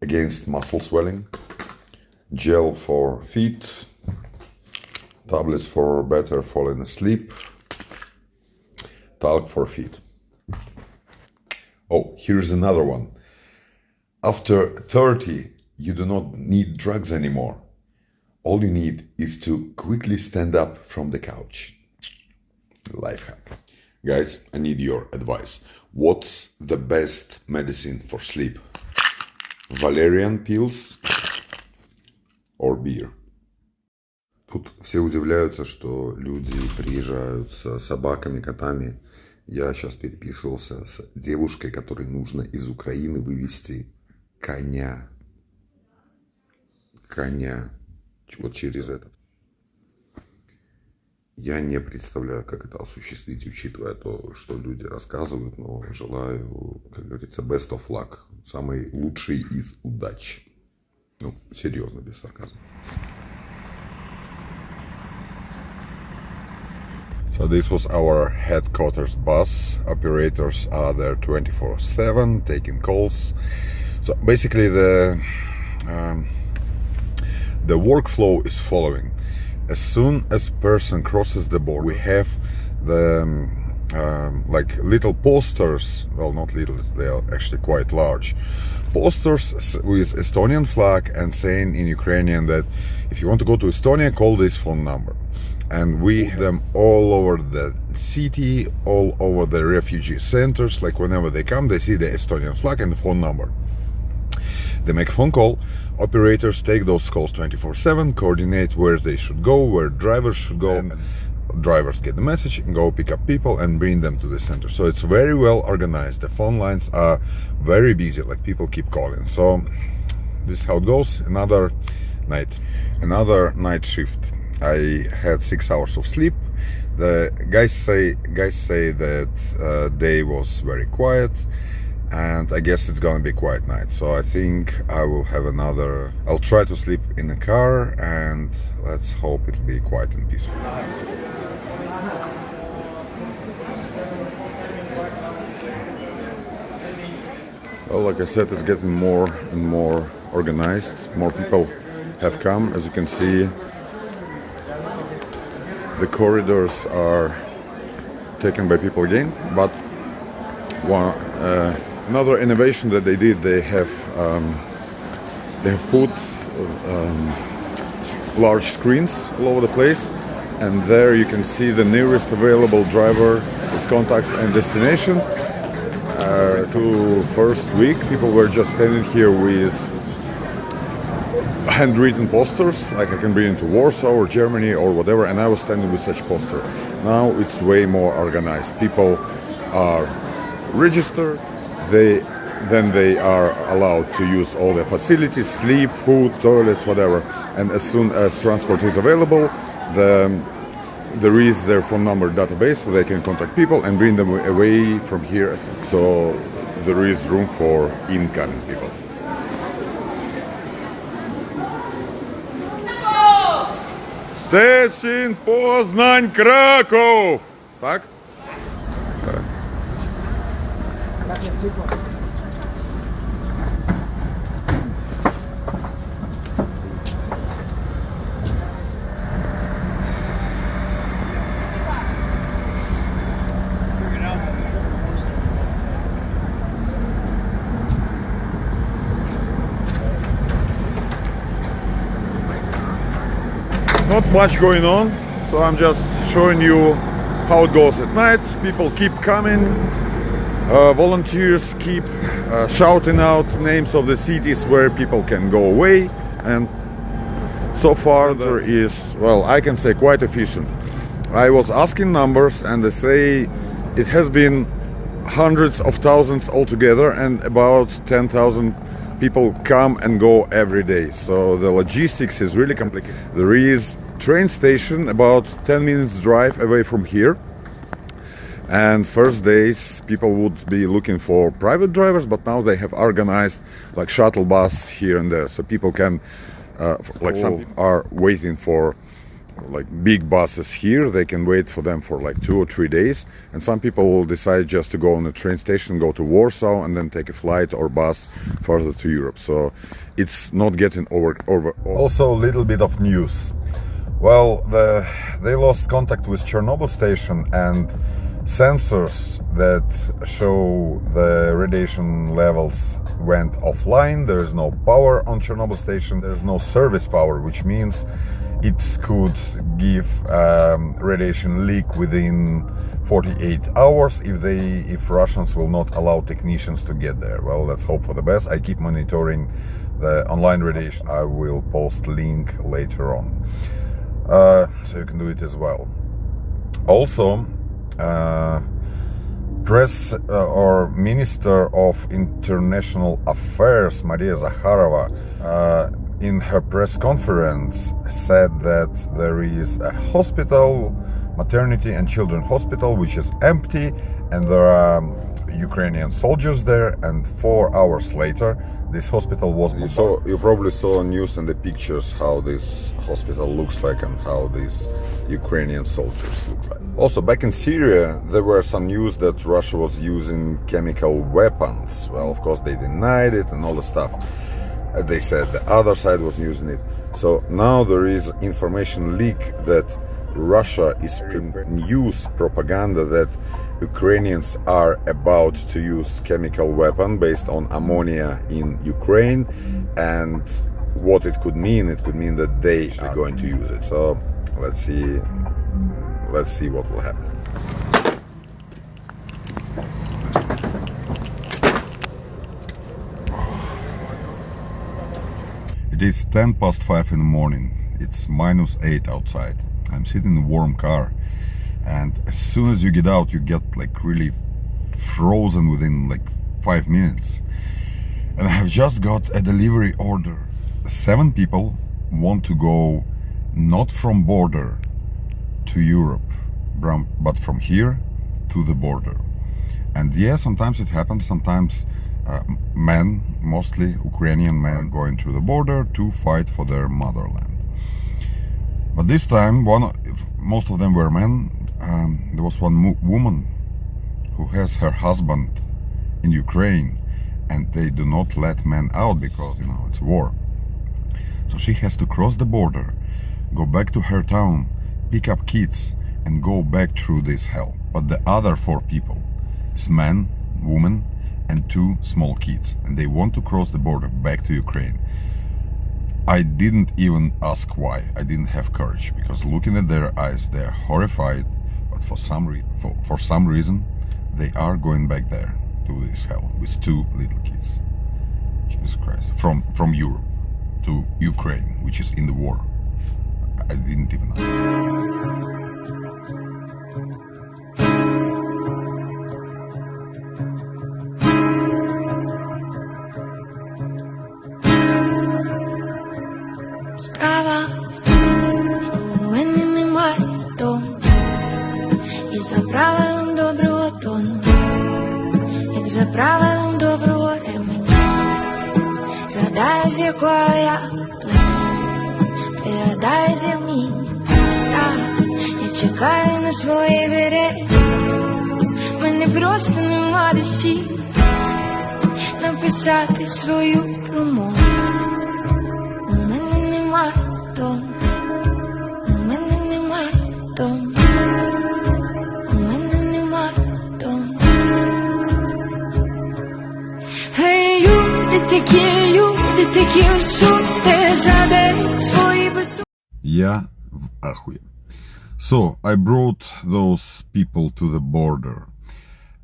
S9: against muscle swelling. Gel for feet. Tablets for better falling asleep. Talc for feet. Oh, here's another one. After 30, you do not need drugs anymore. All you need is to quickly stand up from the couch. Life hack. Guys, I need your advice. What's the best medicine for sleep? Valerian pills or beer? Тут все удивляются, что люди приезжают с собаками, котами. Я сейчас переписывался с девушкой, которой нужно из Украины вывезти коня. Коня. Вот через этот. Я не представляю, как это осуществить, учитывая то, что люди рассказывают, но желаю, как говорится, best of luck. Самый лучший из удач. Ну, серьезно, без сарказма.
S2: So this was our headquarters bus. Operators are there 24/7, taking calls. So basically the workflow is following. As soon as person crosses the border, we have the like little posters. Well, not little; they are actually quite large. Posters with Estonian flag and saying in Ukrainian that if you want to go to Estonia, call this phone number. And we have them all over the city, all over the refugee centers. Like whenever they come, they see the Estonian flag and the phone number. They make a phone call. Operators take those calls 24/7, coordinate where they should go, where drivers should go. And drivers get the message and go pick up people and bring them to the center. So it's very well organized. The phone lines are very busy, like people keep calling. So this is how it goes. Another night shift. I had 6 hours of sleep. The guys say that day was very quiet.
S9: and I guess it's gonna be a quiet night. So I think I will have I'll try to sleep in a car, and let's hope it'll be quiet and peaceful. Well, like I said, it's getting more and more organized. More people have come. As you can see, the corridors are taken by people again. But another innovation that they did, they have put large screens all over the place, and there you can see the nearest available driver, his contacts and destination. To first week, people were just standing here with handwritten posters, like I can bring into Warsaw or Germany or whatever, and I was standing with such poster. Now it's way more organized. People are registered, then they are allowed to use all the facilities, sleep, food, toilets, whatever, and as soon as transport is available, there is their phone number database, so they can contact people and bring them away from here. So there is room for incoming people. Szczecin, Poznań, Kraków! Tak? Not much going on, so I'm just showing you how it goes at night. People keep coming, volunteers keep shouting out names of the cities where people can go away, and so far there is, well, I can say quite efficient. I was asking numbers and they say it has been hundreds of thousands altogether, and about 10,000 people come and go every day, so the logistics is really complicated. There is train station about 10 minutes drive away from here, and first days people would be looking for private drivers, but now they have organized like shuttle bus here and there, so people can like some people are waiting for like big buses here. They can wait for them for like 2 or 3 days, and some people will decide just to go on a train station, go to Warsaw, and then take a flight or bus further to Europe. So it's not getting over. Also, a little bit of news. Well, they lost contact with Chernobyl station, and sensors that show the radiation levels went offline. There is no power on Chernobyl station. There is no service power, which means it could give radiation leak within 48 hours if Russians will not allow technicians to get there. Well, let's hope for the best. I keep monitoring the online radiation. I will post link later on, so you can do it as well. Also, press or Minister of International Affairs Maria Zakharova in her press conference said that there is a hospital, maternity and children hospital, which is empty, and there are Ukrainian soldiers there, and 4 hours later this hospital was you probably saw news and the pictures how this hospital looks like and how these Ukrainian soldiers look like. Also, back in Syria there were some news that Russia was using chemical weapons. Well, of course they denied it and all the stuff. They said the other side was using it. So now there is information leak that Russia is news propaganda that Ukrainians are about to use chemical weapon based on ammonia in Ukraine, and what it could mean that they are going to use it. So let's see what will happen. It is 5:10 in the morning. It's -8 outside. I'm sitting in a warm car, and as soon as you get out, you get like really frozen within like 5 minutes. And I have just got a delivery order. 7 people want to go not from border to Europe, but from here to the border. And yeah, sometimes it happens. Sometimes men, mostly Ukrainian men, going through the border to fight for their motherland. But this time, most of them were men. There was one woman who has her husband in Ukraine, and they do not let men out because, you know, it's war. So she has to cross the border, go back to her town, pick up kids, and go back through this hell. But the other 4 people is man, woman, and 2 small kids, and they want to cross the border back to Ukraine. I didn't even ask why. I didn't have courage, because looking at their eyes, they're horrified, but for some reason they are going back there to this hell with 2 little kids. Jesus Christ. From Europe to Ukraine, which is in the war. I didn't even ask.
S16: Справа в тому, що у мене немає дому, і за правилом доброго тону, як за правилом доброго ременя, згадаю, з якого я плем'я, пригадаю земні міста, я чекаю на свої береги, мене просто нема де сісти, написати свою промову.
S9: Я в ахуе. So I brought those people to the border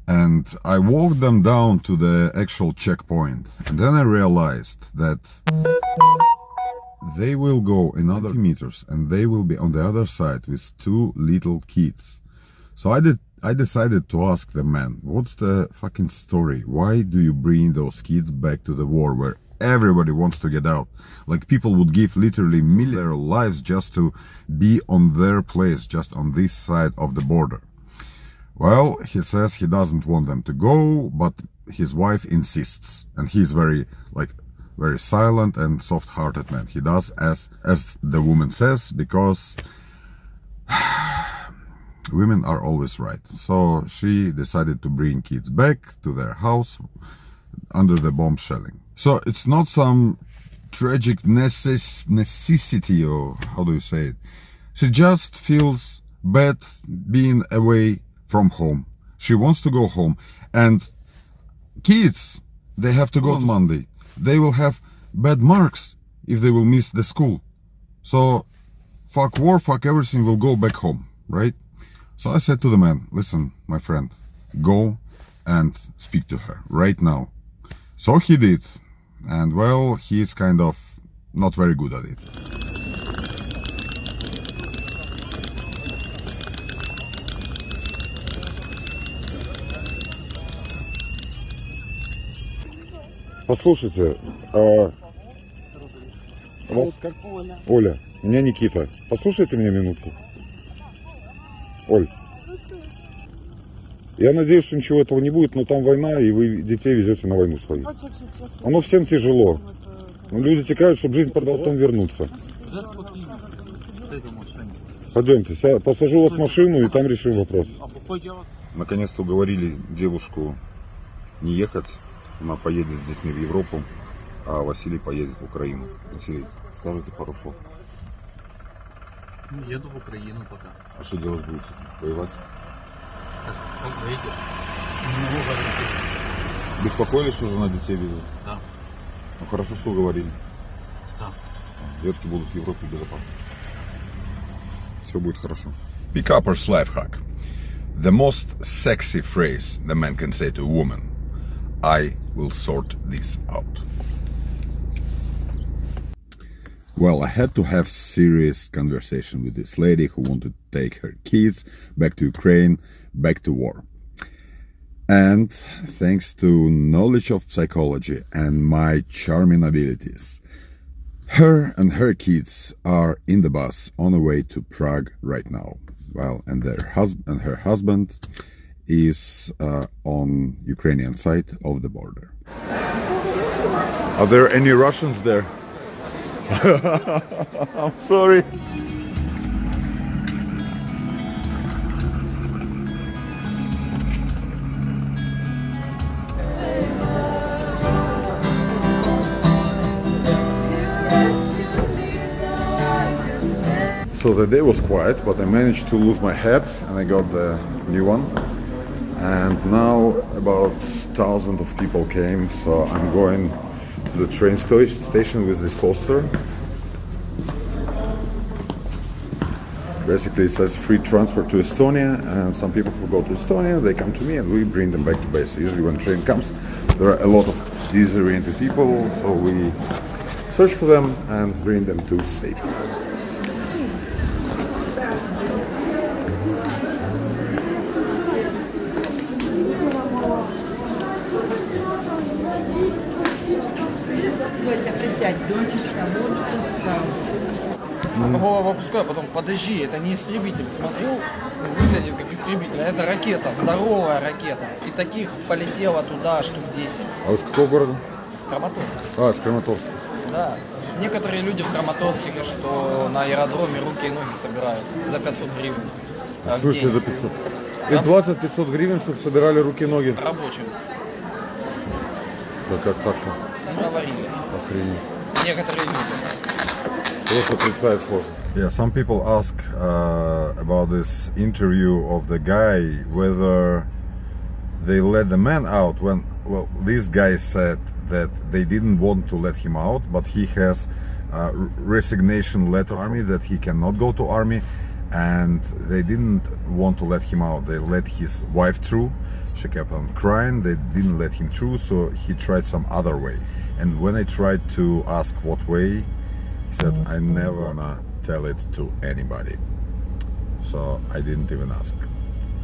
S9: and I walked them down to the actual checkpoint, and then I realized that they will go another meters and they will be on the other side with 2 little kids. So I decided to ask the man, what's the fucking story? Why do you bring those kids back to the war where everybody wants to get out? Like, people would give literally their lives just to be on their place, just on this side of the border. Well, he says he doesn't want them to go, but his wife insists, and he's very silent and soft-hearted man. He does as the woman says, because women are always right. So she decided to bring kids back to their house under the bomb shelling. So it's not some tragic necessity, or how do you say it? She just feels bad being away from home. She wants to go home. And kids, they have to go on Monday. They will have bad marks if they will miss the school. So fuck war, fuck everything, will go back home, right? So I said to the man, listen, my friend, go and speak to her right now. So he did. And well, he's kind of not very good at it.
S17: Послушайте, вас как? Оля. Оля, меня Никита. Послушайте меня минутку. Оль, я надеюсь, что ничего этого не будет, но там война, и вы детей везете на войну свою. Оно всем тяжело. Но люди текают, чтобы жизнь продолжала, потом вернуться. Пойдемте, посажу вас в машину, и там решим вопрос. Наконец-то уговорили девушку не ехать. Она поедет с детьми в Европу, а Василий поедет в Украину. Василий, скажите пару слов.
S18: Еду в Украину пока.
S17: А что делать будете? Воевать?
S18: Как выйдет?
S17: Беспокоились, что жена детей везет?
S18: Да.
S17: Ну хорошо, что уговорили.
S18: Да.
S17: Детки будут в Европе в безопасности. Все будет хорошо.
S2: Pick-upper's life hack. The most sexy phrase the man can say to a woman. I will sort this out.
S1: Well, I had to have serious conversation with this lady who wanted to take her kids back to Ukraine, back to war. And thanks to knowledge of psychology and my charming abilities, her and her kids are in the bus on the way to Prague right now. Well, and her husband is on Ukrainian side of the border.
S2: Are there any Russians there? I'm sorry. So the day was quiet, but I managed to lose my hat and I got the new one. And now about 1,000 of people came, so I'm going to the train station with this poster. Basically it says free transfer to Estonia, and some people who go to Estonia, they come to me and we bring them back to base. Usually when train comes, there are a lot of disoriented people, so we search for them and bring them to safety.
S19: Голову опускаю, а потом подожди, это не истребитель. Смотрю, выглядит как истребитель. Это ракета, здоровая ракета. И таких полетело туда штук 10.
S2: А вы с какого города?
S19: Краматорск.
S2: А, с Краматорска.
S19: Да. Некоторые люди в Краматорске говорят, что на аэродроме руки и ноги собирают за 500 гривен.
S2: В смысле за 500? И платят 500 гривен, чтобы собирали руки и ноги?
S19: Рабочим.
S2: Да как так-то?
S19: Ну, говорили.
S2: Охренеть.
S19: Некоторые люди.
S2: Просто представить сложно. Yeah, some people ask about this interview of the guy, whether they let the man out when, well, this guy said that they didn't want to let him out, but he has a resignation letter army that he cannot go to army, and they didn't want to let him out. They let his wife through. She kept on crying. They didn't let him through, so he tried some other way. And when I tried to ask what way, he said, I never wanna tell it to anybody. So I didn't even ask.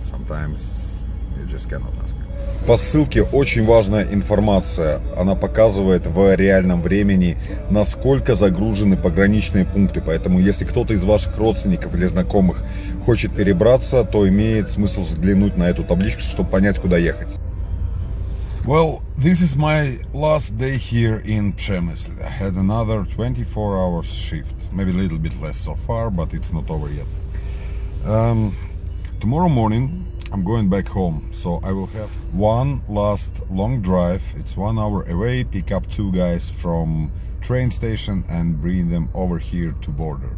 S2: Sometimes you just cannot ask. По ссылке очень важная информация. Она показывает в реальном времени, насколько загружены пограничные пункты. Поэтому, если кто-то из ваших родственников или знакомых хочет перебраться, то имеет смысл взглянуть на эту табличку, чтобы понять, куда ехать. Well, this is my last day here in Przemysl. I had another 24-hour shift, maybe a little bit less so far, but it's not over yet. Tomorrow morning I'm going back home, so I will have one last long drive. It's 1 hour away, pick up 2 guys from train station and bring them over here to border.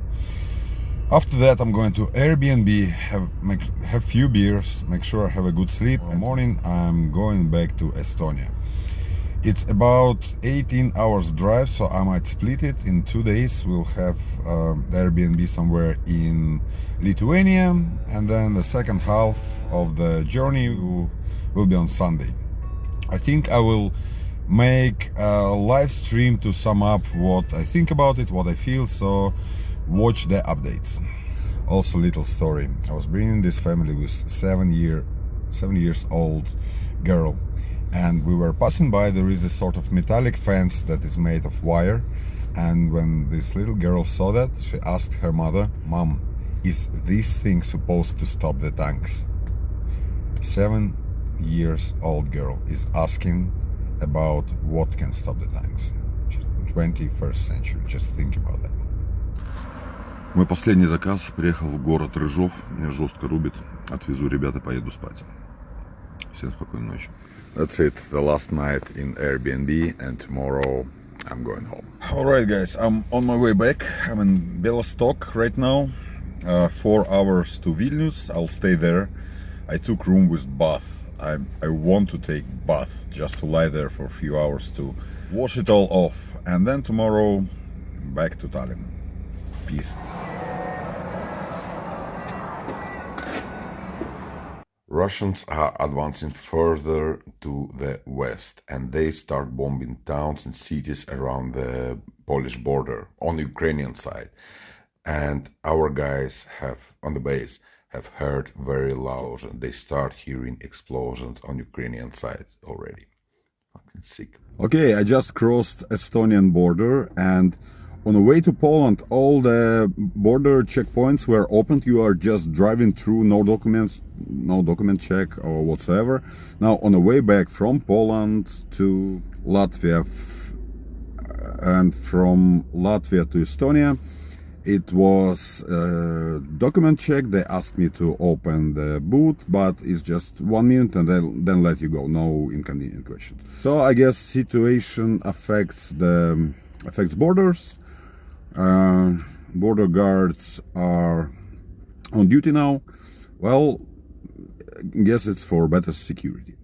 S2: After that, I'm going to Airbnb, have few beers, make sure I have a good sleep. In the morning, I'm going back to Estonia. It's about 18 hours drive, so I might split it in 2 days. We'll have Airbnb somewhere in Lithuania, and then the second half of the journey will be on Sunday. I think I will make a live stream to sum up what I think about it, what I feel, so watch the updates. Also, little story. I was bringing this family with 7 years old girl, and we were passing by. There is this sort of metallic fence that is made of wire, and when this little girl saw that, she asked her mother, "Mom, is this thing supposed to stop the tanks?" 7 years old girl is asking about what can stop the tanks. 21st century, just think about that. Мой последний заказ. Приехал в город Рыжов. Меня жестко рубит. Отвезу ребят и поеду спать. Всем спокойной ночи. That's it. The last night in Airbnb, and tomorrow I'm going home. Alright guys, I'm on my way back. I'm in Belostok right now. 4 hours to Vilnius. I'll stay there. I took room with bath. I want to take bath just to lie there for a few hours to wash it all off. And then tomorrow back to Tallinn. Peace. Russians are advancing further to the west, and they start bombing towns and cities around the Polish border on the Ukrainian side. And our guys on the base have heard very loud, and they start hearing explosions on Ukrainian side already. Fucking sick. Okay, I just crossed Estonian border, and
S1: On the way to Poland, all the border checkpoints were opened. You are just driving through, no documents, no document check or whatsoever. Now, on the way back from Poland to Latvia and from Latvia to Estonia, it was document check. They asked me to open the boot, but it's just 1 minute and then let you go. No inconvenient question. So I guess situation affects borders. Border guards are on duty now. Well, I guess it's for better security.